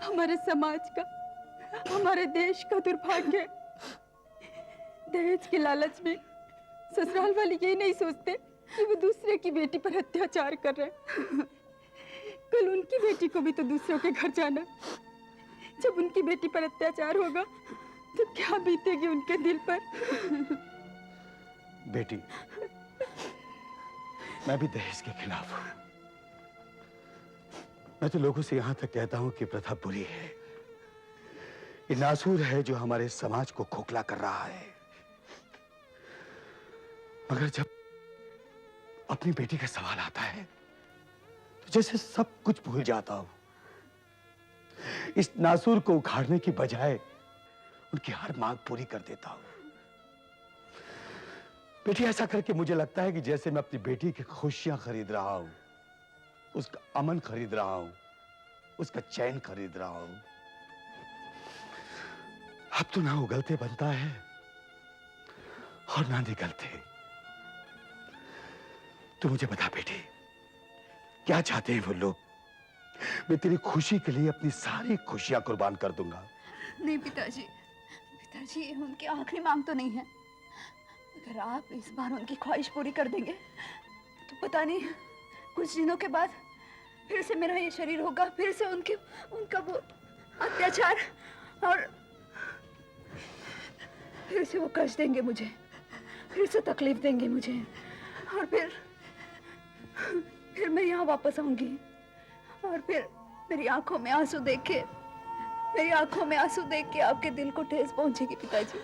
हमारे समाज का, हमारे देश का दुर्भाग्य है। दहेज के लालच में ससुराल वाले ये नहीं सोचते कि वो दूसरे की बेटी पर अत्याचार कर रहे हैं। कल उनकी बेटी को भी तो दूसरों के घर जाना। जब उनकी बेटी पर अत्याचार होगा तो क्या बीतेगी उनके दिल पर। बेटी, मैं भी दहेज के खिलाफ हूं। मैं तो लोगों से यहां तक कहता हूं कि प्रथा बुरी है, ये नासूर है जो हमारे समाज को खोखला कर रहा है। मगर जब अपनी बेटी का सवाल आता है तो जैसे सब कुछ भूल जाता हूं। इस नासूर को उखाड़ने की बजाय उनकी हर मांग पूरी कर देता हूं। बेटी, ऐसा करके मुझे लगता है कि जैसे मैं अपनी बेटी की खुशियां खरीद रहा हूं, उसका अमन खरीद रहा हूं, उसका चैन खरीद रहा हूं। अब तो ना उगलते बनता है और ना निकलते। तू मुझे बता बेटी, क्या चाहते हैं वो लोग? मैं तेरी खुशी के लिए अपनी सारी खुशियां कुर्बान कर दूंगा। नहीं पिताजी, पिताजी ये उनकी आखिरी मांग तो नहीं है। अगर आप इस बार उनकी ख्वाहिश पूरी कर देंगे तो पता नहीं कुछ दिनों के बाद फिर से मेरा ये शरीर होगा, फिर से उनका वो अत्याचार, और फिर से वो कष्ट देंगे मुझे, फिर से तकलीफ देंगे मुझे, और फिर मैं यहाँ वापस आऊंगी और फिर मेरी आंखों में आंसू देख के, मेरी आंखों में आंसू देख के आपके दिल को ठेस पहुंचेगी पिताजी।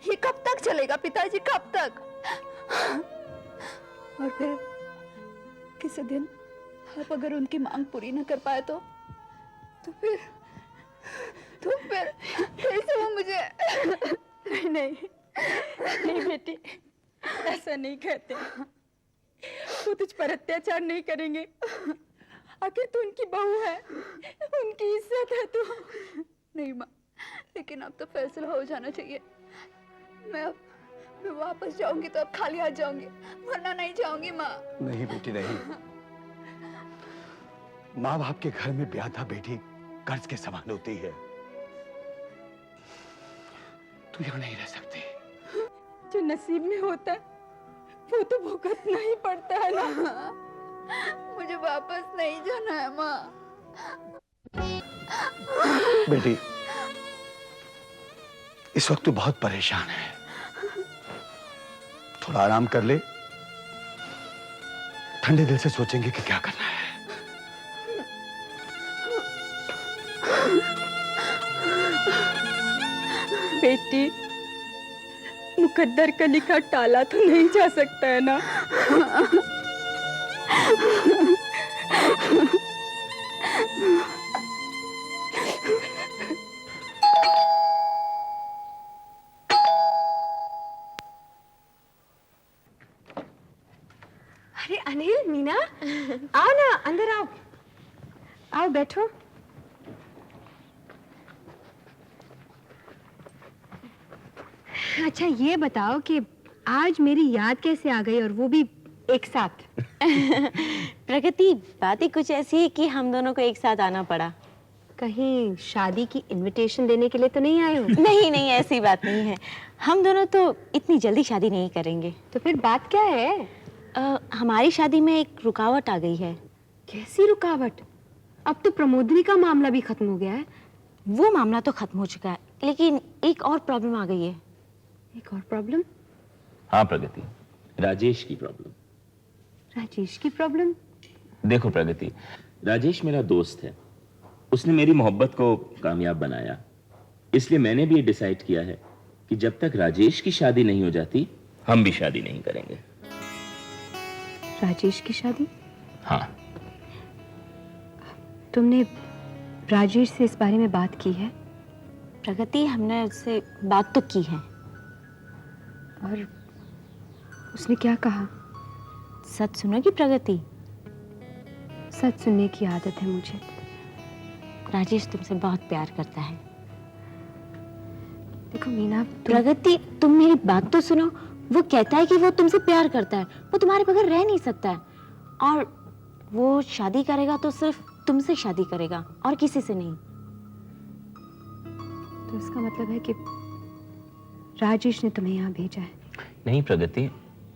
ये कब तक चलेगा पिताजी, कब तक? और फिर किसी दिन आप अगर उनकी मांग पूरी न कर पाए तो फिर से वो मुझे नहीं बेटी, ऐसा नहीं कहते। वो तुझ पर अत्याचार नहीं करेंगे, आखिर तू उनकी बहू है, उनकी इज्जत है तू। नहीं माँ, लेकिन अब तो फैसला हो जाना चाहिए। मैं वापस जाऊंगी तो अब खाली हाथ जाऊंगी, वरना नहीं जाऊंगी माँ। नहीं बेटी, नहीं। माँ बाप के घर में ब्याह बेटी कर्ज के समान होती है। तू यहाँ नहीं रह सकती। जो नसीब में होता है वो तो भुगतना ही पड़ता है ना। मुझे वापस नहीं जाना है माँ। बेटी, इस वक्त तू बहुत परेशान है, थोड़ा आराम कर ले, ठंडे दिल से सोचेंगे कि क्या करना है। बेटी, मुकद्दर का लिखा टाला तो नहीं जा सकता है ना। अरे अनिल, मीना, आओ ना, अंदर आओ, आओ बैठो। अच्छा ये बताओ कि आज मेरी याद कैसे आ गई, और वो भी एक साथ? प्रगति, बात ही कुछ ऐसी है कि हम दोनों को एक साथ आना पड़ा। कहीं शादी की इनविटेशन देने के लिए तो नहीं आए हो? नहीं नहीं, ऐसी बात नहीं है। हम दोनों तो इतनी जल्दी शादी नहीं करेंगे। तो फिर बात क्या है? हमारी शादी में एक रुकावट आ गई है। कैसी रुकावट? अब तो प्रमोदिनी का मामला भी खत्म हो गया है। वो मामला तो खत्म हो चुका है, लेकिन एक और प्रॉब्लम आ गई है। एक और प्रॉब्लम? हाँ प्रगति, राजेश की प्रॉब्लम। राजेश की प्रॉब्लम? देखो प्रगति, राजेश मेरा दोस्त है, उसने मेरी मोहब्बत को कामयाब बनाया, इसलिए मैंने भी ये डिसाइड किया है कि जब तक राजेश की शादी नहीं हो जाती हम भी शादी नहीं करेंगे। राजेश की शादी? हाँ। तुमने राजेश से इस बारे में बात की है? प्रगति, हमने उससे बात तो की है। और उसने क्या कहा? सच सुनोगी प्रगति? सच सुनने की आदत है मुझे। राजेश तुमसे बहुत प्यार करता है। देखो मीना, प्रगति तुम मेरी बात तो सुनो। वो कहता है कि वो तुमसे प्यार करता है, वो तुम्हारे बगैर रह नहीं सकता है, और वो शादी करेगा तो सिर्फ तुमसे शादी करेगा और किसी से नहीं। तो इसका मतलब है कि राजेश ने तुम्हें यहाँ भेजा है? नहीं प्रगति,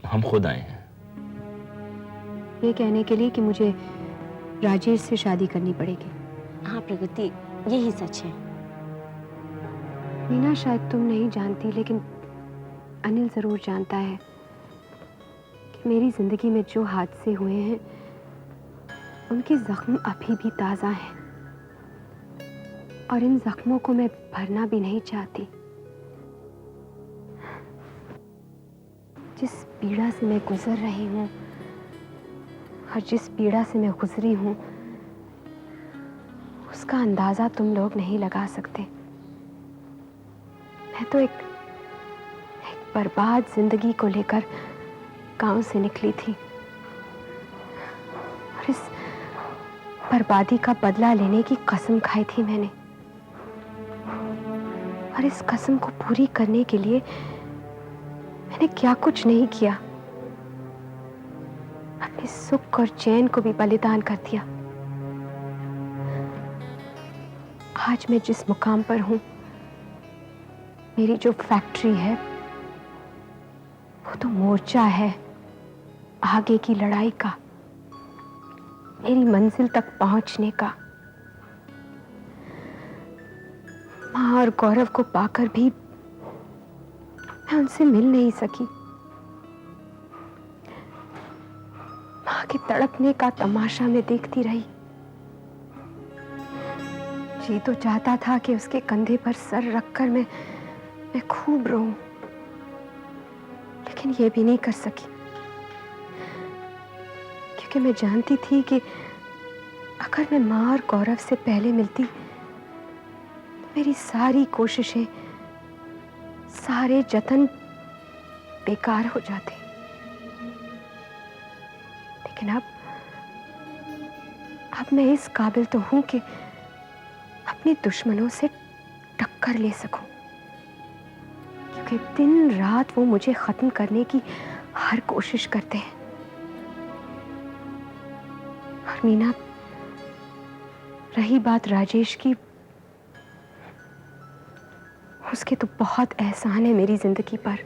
हम खुद आए हैं। ये कहने के लिए कि मुझे राजेश से शादी करनी पड़ेगी? हाँ प्रगति, यही सच है। मीना, शायद तुम नहीं जानती, लेकिन अनिल जरूर जानता है कि मेरी जिंदगी में जो हादसे हुए हैं उनके जख्म अभी भी ताज़ा हैं, और इन जख्मों को मैं भरना भी नहीं चाहती। जिस पीड़ा से मैं गुजर रही हूँ और जिस पीड़ा से मैं गुजरी हूँ उसका अंदाजा तुम लोग नहीं लगा सकते। मैं तो एक बर्बाद जिंदगी को लेकर गांव से निकली थी, और इस बर्बादी का बदला लेने की कसम खाई थी मैंने, और इस कसम को पूरी करने के लिए मैंने क्या कुछ नहीं किया। अपने सुख और चैन को भी बलिदान कर दिया। आज मैं जिस मुकाम पर हूं, मेरी जो फैक्ट्री है वो तो मोर्चा है आगे की लड़ाई का, मेरी मंजिल तक पहुंचने का। माँ और गौरव को पाकर भी मैं उनसे मिल नहीं सकी। माँ के तड़पने का तमाशा मैं देखती रही। जी तो चाहता था कि उसके कंधे पर सर रखकर मैं खूब रोऊं, लेकिन ये भी नहीं कर सकी, क्योंकि मैं जानती थी कि अगर मैं माँ और गौरव से पहले मिलती तो मेरी सारी कोशिशें, सारे जतन बेकार हो जाते। लेकिन अब मैं इस काबिल तो हूं कि अपने दुश्मनों से टक्कर ले सकूं, क्योंकि दिन रात वो मुझे खत्म करने की हर कोशिश करते हैं। और मीना, रही बात राजेश की, उसके तो बहुत एहसान है मेरी जिंदगी पर,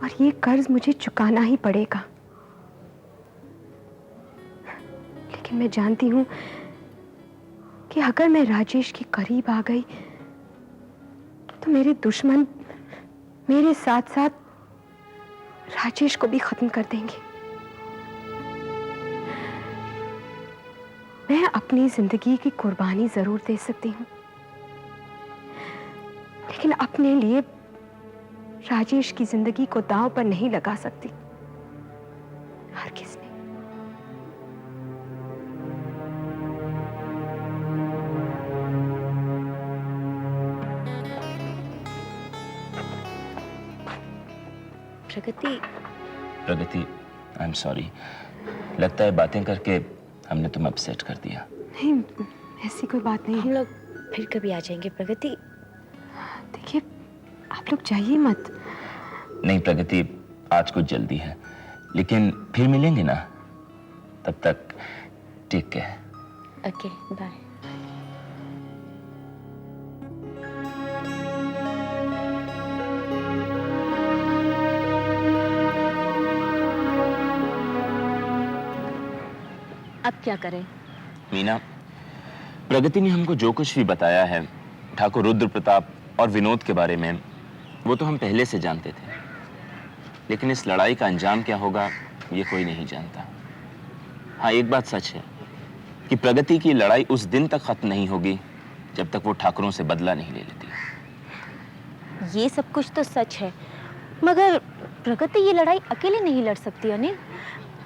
और ये कर्ज मुझे चुकाना ही पड़ेगा। लेकिन मैं जानती हूं कि अगर मैं राजेश के करीब आ गई तो मेरे दुश्मन मेरे साथ साथ राजेश को भी खत्म कर देंगे। मैं अपनी जिंदगी की कुर्बानी जरूर दे सकती हूँ, लेकिन अपने लिए राजेश की जिंदगी को दांव पर नहीं लगा सकती। हरगिज़ नहीं। प्रगति, आई एम सॉरी। लगता है बातें करके हमने तुम्हें अपसेट कर दिया। नहीं, ऐसी कोई बात नहीं। हम लोग फिर कभी आ जाएंगे प्रगति। देखिए, आप लोग जाइए मत। नहीं प्रगति, आज कुछ जल्दी है, लेकिन फिर मिलेंगे ना। तब तक टेक केयर। Okay bye. अब क्या करें? मीना, प्रगति ने हमको जो कुछ भी बताया है ठाकुर रुद्र प्रताप और विनोद के बारे में, वो तो हम पहले से जानते थे, लेकिन इस लड़ाई का अंजाम क्या होगा ये कोई नहीं जानता। हाँ, एक बात सच है कि प्रगति की लड़ाई उस दिन तक खत्म नहीं होगी जब तक वो ठाकुरों से बदला नहीं ले लेती। ये सब कुछ तो सच है, मगर प्रगति ये लड़ाई अकेले नहीं लड़ सकती अनिल।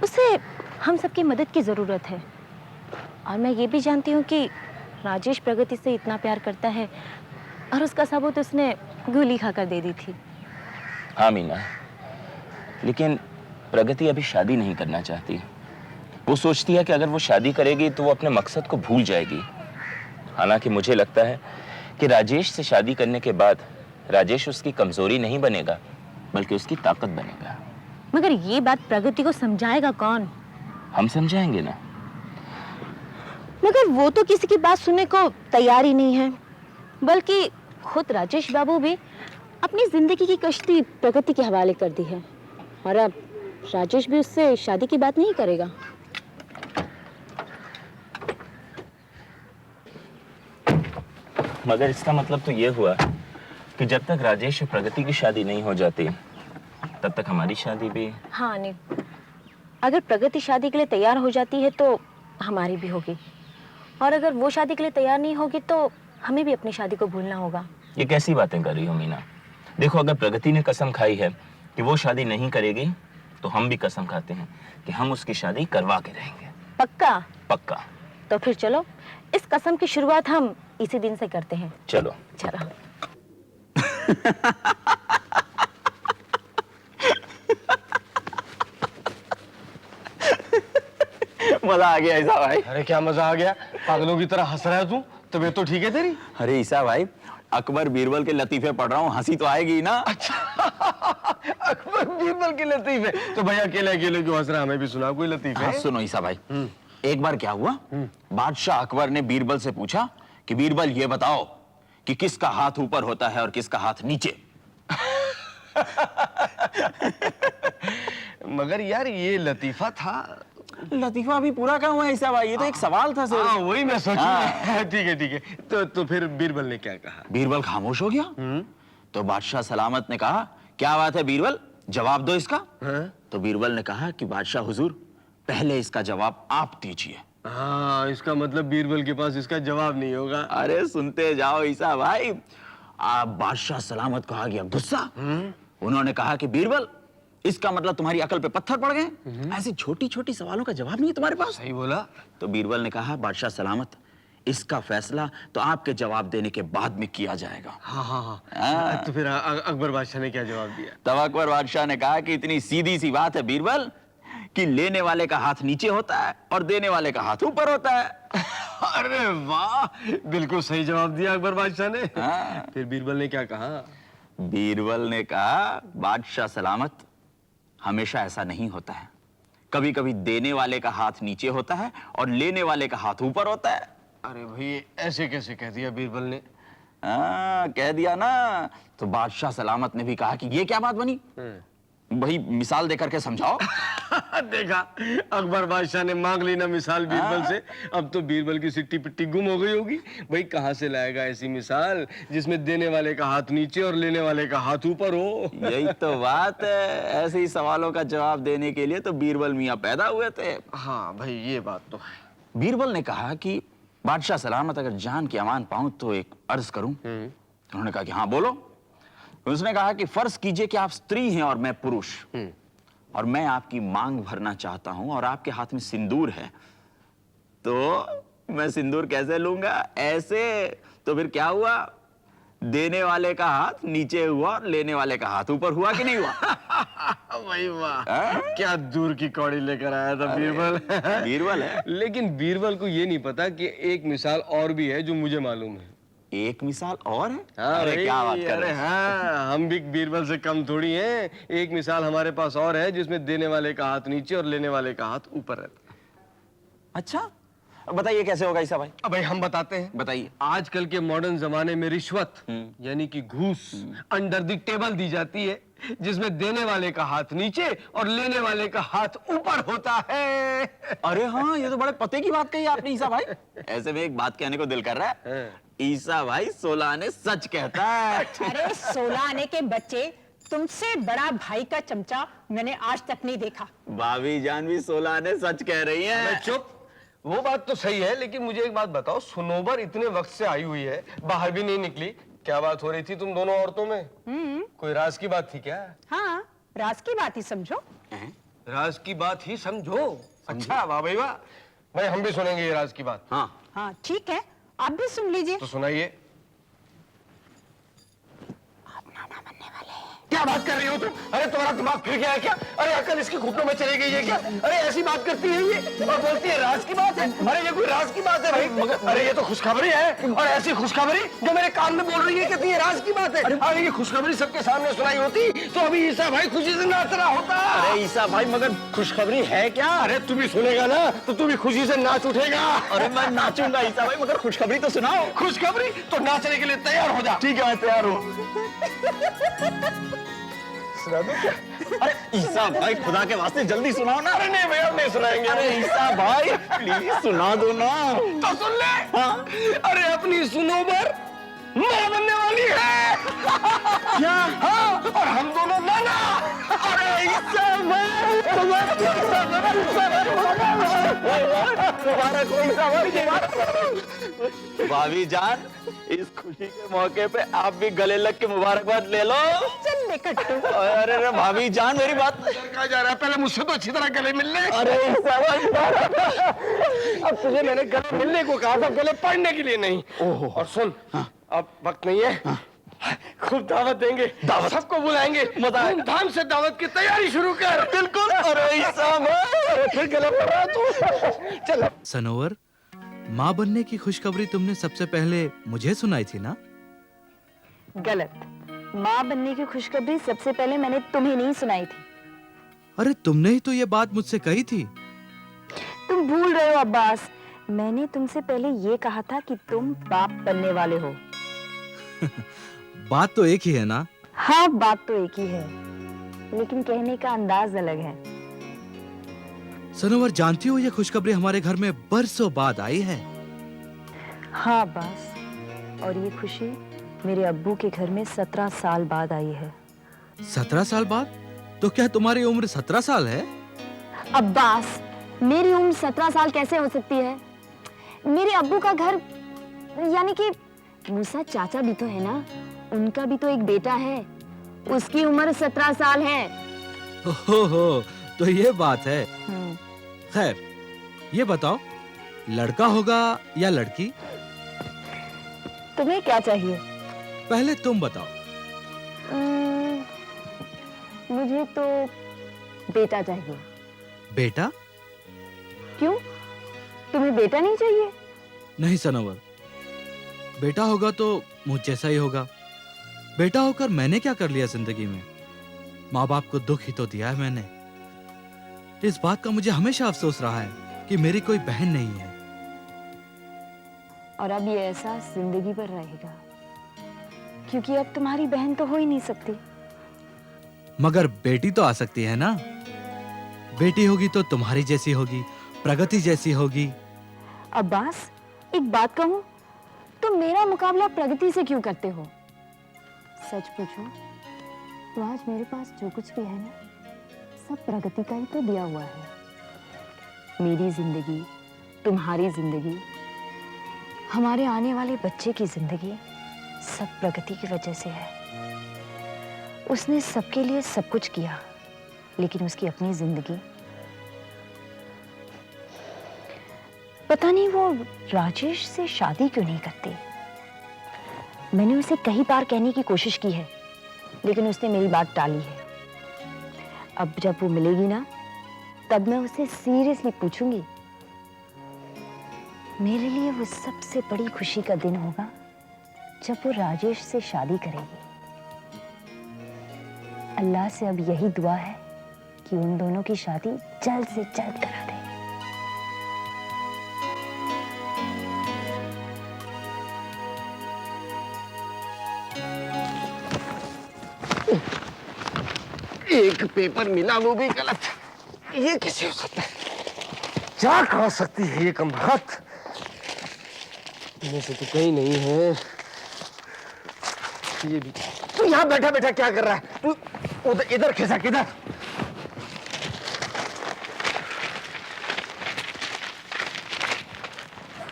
उसे हम सबकी मदद की ज़रूरत है। और मैं ये भी जानती हूँ कि राजेश प्रगति से इतना प्यार करता है, और उसका सबूत उसने गोली खाकर दे दी थी। हाँ मीना, लेकिन प्रगति अभी शादी नहीं करना चाहती। वो सोचती है कि अगर वो शादी करेगी तो वो अपने मकसद को भूल जाएगी। हालांकि मुझे लगता है कि राजेश से शादी करने के बाद राजेश उसकी कमजोरी नहीं बनेगा, बल्कि उसकी ताकत बनेगा। मगर ये बात प्रगति को समझाएगा कौन? हम समझाएंगे ना। मगर वो तो किसी की बात सुनने को तैयार ही नहीं है, बल्कि खुद राजेश बाबू भी अपनी जिंदगी की कश्ती प्रगति के हवाले कर दी है, और अब राजेश भी उससे शादी की बात नहीं करेगा। मगर इसका मतलब तो ये हुआ कि जब तक राजेश और प्रगति की शादी नहीं हो जाती तब तक हमारी शादी भी। हाँ अनिल, अगर प्रगति शादी के लिए तैयार हो जाती है तो हमारी भी होगी, और अगर वो शादी के लिए तैयार नहीं होगी तो हमें भी अपनी शादी को भूलना होगा। ये कैसी बातें कर रही हो मीना? देखो, अगर प्रगति ने कसम खाई है कि वो शादी नहीं करेगी तो हम भी कसम खाते हैं कि हम उसकी शादी करवा के रहेंगे। पक्का? पक्का। तो फिर चलो, इस कसम की शुरुआत हम इसी दिन से करते हैं। चलो चलो। मजा आ गया ईसा भाई। अरे क्या मजा आ गया? पागलों की तरह हंस रहा है तू। तबीयत तो ठीक है तेरी? अरे ईसा भाई, अकबर बीरबल के लतीफे पढ़ रहा हूँ, हंसी तो आएगी ना। अच्छा, अकबर बीरबल के लतीफे? तो भैया अकेले अकेले क्यों हंस रहा? हमें भी सुना कोई लतीफे। हाँ, सुनो ईसा भाई, एक बार क्या हुआ, बादशाह अकबर ने बीरबल से पूछा कि बीरबल ये बताओ कि किसका हाथ ऊपर होता है और किसका हाथ नीचे। मगर यार ये लतीफा था। लतीफा अभी पूरा क्या हुआ ईसा भाई? ये तो एक सवाल था सिर्फ। वही मैं सोचूं। ठीक है ठीक है। तो फिर बीरबल ने क्या कहा? बीरबल खामोश हो गया। तो बादशाह सलामत ने कहा, क्या बात है बीरबल, जवाब दो इसका। तो बीरबल ने कहा कि बादशाह हुजूर, पहले इसका जवाब आप दीजिए। हाँ, इसका मतलब बीरबल के पास इसका जवाब नहीं होगा। अरे सुनते जाओ ईसा भाई। आप बादशाह सलामत को आ गया गुस्सा। उन्होंने कहा कि बीरबल, इसका मतलब तुम्हारी अकल पे पत्थर पड़ गए? ऐसी छोटी छोटी सवालों का जवाब नहीं है तुम्हारे पास? सही बोला। तो बीरबल ने कहा, बादशाह सलामत, इसका फैसला तो आपके जवाब देने के बाद में किया जाएगा। हाँ। तो फिर अकबर बादशाह ने क्या जवाब दिया? तब अकबर बादशाह ने कहा कि इतनी सीधी सी बात है बीरबल कि लेने वाले का हाथ नीचे होता है और देने वाले का हाथ ऊपर होता है। अरे वाह, बिल्कुल सही जवाब दिया अकबर बादशाह ने। फिर बीरबल ने क्या कहा? बीरबल ने कहा, बादशाह सलामत, हमेशा ऐसा नहीं होता है। कभी कभी देने वाले का हाथ नीचे होता है और लेने वाले का हाथ ऊपर होता है। अरे भाई, ऐसे कैसे कह दिया बीरबल ने? कह दिया ना। तो बादशाह सलामत ने भी कहा कि ये क्या बात बनी, भाई मिसाल देकर के समझाओ। देखा, अकबर बादशाह ने मांग ली ना मिसाल बीरबल से। अब तो बीरबल की सिट्टी पिट्टी गुम हो गई होगी। भाई कहाँ से लाएगा ऐसी मिसाल जिसमें देने वाले का हाथ नीचे और लेने वाले का हाथ ऊपर हो? यही तो बात है, ऐसे ही सवालों का जवाब देने के लिए तो बीरबल मियाँ पैदा हुए थे। हाँ भाई, ये बात तो है। बीरबल ने कहा कि बादशाह सलामत, अगर जान की अमान पाऊं तो एक अर्ज करूं। उन्होंने कहा कि हाँ बोलो। उसने कहा कि फर्ज कीजिए कि आप स्त्री हैं और मैं पुरुष, और मैं आपकी मांग भरना चाहता हूं और आपके हाथ में सिंदूर है, तो मैं सिंदूर कैसे लूंगा? ऐसे। तो फिर क्या हुआ, देने वाले का हाथ नीचे हुआ और लेने वाले का हाथ ऊपर हुआ कि नहीं हुआ? भाई वाह, क्या दूर की कौड़ी लेकर आया था बीरबल। बीरबल है। लेकिन बीरबल को ये नहीं पता कि एक मिसाल और भी है जो मुझे मालूम है। एक मिसाल और है? हाँ, अरे क्या बात कर रहे हैं? हाँ, हम भी बीरबल से कम थोड़ी हैं। एक मिसाल हमारे पास और है जिसमें देने वाले का हाथ नीचे और लेने वाले का हाथ ऊपर रहता है। अच्छा, बताइए कैसे होगा ईसा भाई? अब भाई हम बताते हैं। बताइए। आजकल के मॉडर्न जमाने में रिश्वत यानी कि घूस अंडर द टेबल दी जाती है, जिसमें देने वाले का हाथ नीचे और लेने वाले का हाथ ऊपर होता है। अरे हाँ, ये तो बड़े पते की बात कही आपने ईसा भाई। ऐसे में एक बात कहने को दिल कर रहा है, ईसा भाई 16 आने सच कहता है। अरे 16 आने के बच्चे, तुमसे बड़ा भाई का चमचा मैंने आज तक नहीं देखा। भाभी जान भी 16 आने सच कह रही हैं। चुप, वो बात तो सही है, लेकिन मुझे एक बात बताओ, सुनोबर इतने वक्त से आई हुई है, बाहर भी नहीं निकली, क्या बात हो रही थी तुम दोनों औरतों में? कोई राज की बात थी क्या? हाँ, राज की बात ही समझो। राज की बात ही समझो। अच्छा, वाह भाई वाह। भाई हम भी सुनेंगे ये राज की बात। हाँ ठीक है, आप भी सुन लीजिए। तो सुनाइए। क्या बात कर रही हो तुम? अरे तुम्हारा दिमाग फिर गया है क्या? अरे अकल इसके घुटनों में चली गई है क्या? अरे ऐसी बात करती है ये और बोलती है राज की बात है। अरे ये कोई राज की बात है भाई? मगर अरे ये तो खुशखबरी है, और ऐसी खुशखबरी जो मेरे कान में बोल रही है कि ये राज की बात है। अरे ये खुशखबरी सबके सामने सुनाई होती तो अभी ईसा भाई खुशी से नाच रहा होता। अरे ईसा भाई, मगर खुशखबरी है क्या? अरे तू भी सुनेगा ना तो तू भी खुशी से नाच उठेगा। अरे मैं नाचूंगा ईसा भाई, मगर खुशखबरी तो सुनाओ। खुशखबरी? तो नाचने के लिए तैयार हो जा। ठीक है, मैं तैयार हूँ। सुना दो क्या? अरे ईसा भाई, खुदा के वास्ते जल्दी सुनाओ ना। अरे नहीं भैया, नहीं सुनाएंगे। अरे ईसा भाई प्लीज सुना दो ना। तो सुन ले। हाँ? अरे अपनी सुनोबर माँ बनने वाली है। क्या? हाँ, और हम दोनों नाना। अरे ईसा भाई, मुबारक हो ईसा भाई। भाभी जान, इस खुशी के मौके पे आप भी गले लग के मुबारकबाद ले लो। चल ले कट्टू। अरे अरे भाभी जान, मेरी बात कहा जा रहा है, पहले मुझसे तो अच्छी तरह गले मिल ले। अरे ईसा भाई, अब तुझे मैंने गले मिलने को कहा था, गले पड़ने के लिए नहीं। और सुन, अब वक्त नहीं है, खूब दावत देंगे, सबको बुलाएंगे, धूमधाम से दावत की तैयारी शुरू कर। बिल्कुल। अरे ईसा भाई, अरे फिर गले पड़ रहा तू। चल सनोवर, माँ बनने की खुशखबरी तुमने सबसे पहले मुझे सुनाई थी ना? गलत। माँ बनने की खुशखबरी सबसे पहले मैंने तुम्हें नहीं सुनाई थी। अरे तुमने ही तो ये बात मुझसे कही थी। तुम भूल रहे हो अब्बास, मैंने तुमसे पहले ये कहा था कि तुम बाप बनने वाले हो। बात तो एक ही है ना? हाँ, बात तो एक ही है, लेकिन कहने का अंदाज अलग है। सनोवर, जानती हो ये खुशखबरी हमारे घर में बरसों बाद आई है। हाँ अब्बास, और ये खुशी मेरे अब्बू के घर में 17 साल बाद आई है। 17 साल बाद? तो क्या तुम्हारी उम्र 17 साल है? अब्बास, मेरी उम्र 17 साल कैसे हो सकती है? मेरे अब्बू का घर, यानी कि मूसा चाचा भी तो है ना, उनका भी तो एक बेटा है, उसकी उम्र 17 साल है। हो, तो ये बात है। खैर, ये बताओ, लड़का होगा या लड़की? तुम्हें क्या चाहिए? पहले तुम बताओ। मुझे तो बेटा चाहिए। बेटा? क्यों, तुम्हें बेटा नहीं चाहिए? नहीं सनोवर, बेटा होगा तो मुझ जैसा ही होगा। बेटा होकर मैंने क्या कर लिया जिंदगी में? माँ बाप को दुख ही तो दिया है मैंने। इस बात का मुझे हमेशा अफसोस रहा है कि मेरी कोई बहन नहीं है। और अब ये एहसास जिंदगी भर रहेगा, क्योंकि अब तुम्हारी बहन तो हो ही नहीं सकती। मगर बेटी तो आ सकती है ना? बेटी होगी तो तुम्हारी जैसी होगी, प्रगति जैसी होगी। अब्बास, एक बात कहूं, तुम मेरा मुकाबला प्रगति से क्यों करते हो? सच पूछो तो आज मेरे पास जो कुछ भी है ना, सब प्रगति का ही तो दिया हुआ है। मेरी जिंदगी, तुम्हारी जिंदगी, हमारे आने वाले बच्चे की जिंदगी, सब प्रगति की वजह से है। उसने सबके लिए सब कुछ किया, लेकिन उसकी अपनी जिंदगी, पता नहीं वो राजेश से शादी क्यों नहीं करती। मैंने उसे कई बार कहने की कोशिश की है, लेकिन उसने मेरी बात टाली है। अब जब वो मिलेगी ना, तब मैं उसे सीरियसली पूछूंगी। मेरे लिए वो सबसे बड़ी खुशी का दिन होगा जब वो राजेश से शादी करेगी। अल्लाह से अब यही दुआ है कि उन दोनों की शादी जल्द से जल्द करा दे। एक पेपर मिला वो भी गलत। ये कैसे हो सकता है? क्या खा सकती है ये कमबख्त? इनमें से तो कहीं नहीं है। ये भी। तू यहाँ बैठा बैठा क्या कर रहा है? तू उधर इधर खिसक इधर।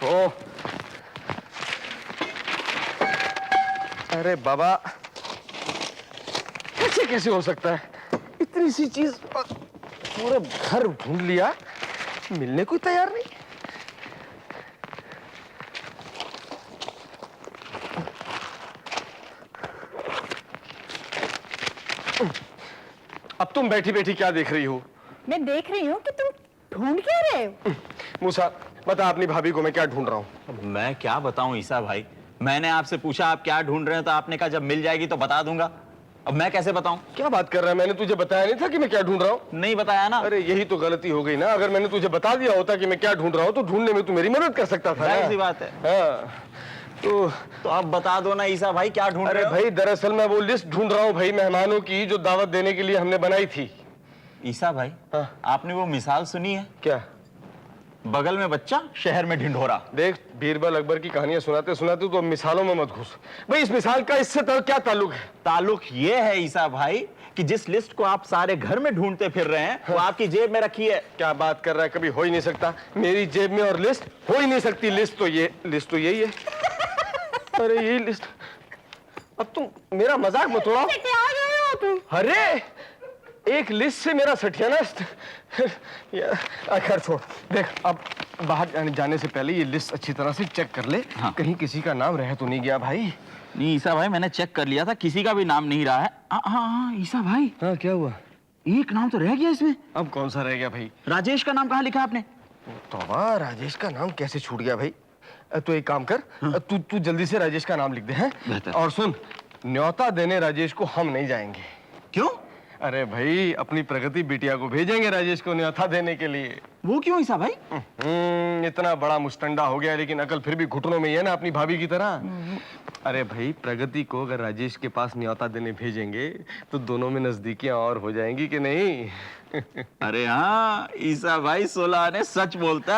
ओ अरे बाबा, कैसे कैसे हो सकता है? इतनी सी चीज पूरे घर ढूंढ लिया, मिलने को तैयार नहीं। अब तुम बैठी बैठी क्या देख रही हो? मैं देख रही हूँ कि तुम ढूंढ क्या रहे हो। मूसा, बता अपनी भाभी को मैं क्या ढूंढ रहा हूँ। मैं क्या बताऊं ईसा भाई, मैंने आपसे पूछा आप क्या ढूंढ रहे हैं तो आपने कहा जब मिल जाएगी तो बता दूंगा। अब मैं कैसे बताऊं? क्या बात कर रहा है? मैंने तुझे बताया नहीं था कि मैं क्या ढूंढ रहा हूँ? नहीं बताया ना। अरे यही तो गलती हो गई ना। अगर मैंने तुझे बता दिया होता कि मैं क्या ढूंढ रहा हूँ तो ढूंढने में तू मेरी मदद कर सकता था। जाहिर सी बात है। हाँ, तो आप बता दो ना ईसा भाई क्या ढूंढ रहे हो? अरे भाई दरअसल मैं वो लिस्ट ढूंढ रहा हूँ भाई, मेहमानों की जो दावत देने के लिए हमने बनाई थी। ईसा भाई, आपने वो मिसाल सुनी है? क्या? बगल में बच्चा शहर में ढिंढोरा। देख, बीरबल अकबर की कहानियां सुनाते सुनाते तो अब मिसालों में मत घुस भाई। इस मिसाल का इससे क्या ताल्लुक है? ताल्लुक ये है ईसा भाई कि जिस लिस्ट को आप सारे घर में ढूंढते फिर रहे हैं वो आपकी जेब में रखी है। क्या बात कर रहा है? कभी हो ही नहीं सकता मेरी जेब में, और लिस्ट हो ही नहीं सकती। लिस्ट तो यही है। अरे यही लिस्ट। अब तुम मेरा मजाक मत उड़ाओ। अरे एक लिस्ट से मेरा सठियाना। खैर छोड़। देख, अब बाहर जाने से पहले ये लिस्ट अच्छी तरह से चेक कर ले। हाँ। कहीं किसी का नाम रह तो नहीं गया भाई? नहीं ईसा भाई, मैंने चेक कर लिया था, किसी का भी नाम नहीं रहा है। हाँ ईसा भाई। हाँ, क्या हुआ? एक नाम तो रह गया इसमें। अब कौन सा रह गया भाई? राजेश का नाम कहाँ लिखा आपने? तौबा, राजेश का नाम कैसे छूट गया भाई? तो एक काम कर, तू जल्दी से राजेश का नाम लिख दे। हैं? और सुन, न्योता देने राजेश को हम नहीं जाएंगे। क्यों? अरे भाई, अपनी प्रगति बिटिया को भेजेंगे राजेश को न्योता देने के लिए। वो क्यों ईसा भाई? इतना बड़ा मुस्टंडा हो गया लेकिन अकल फिर भी घुटनों में ही है ना, अपनी भाभी की तरह। अरे भाई, प्रगति को अगर राजेश के पास न्योता देने भेजेंगे तो दोनों में नजदीकियां और हो जाएंगी कि नहीं? अरे हाँ ईसा भाई, 16 ने सच बोलता है।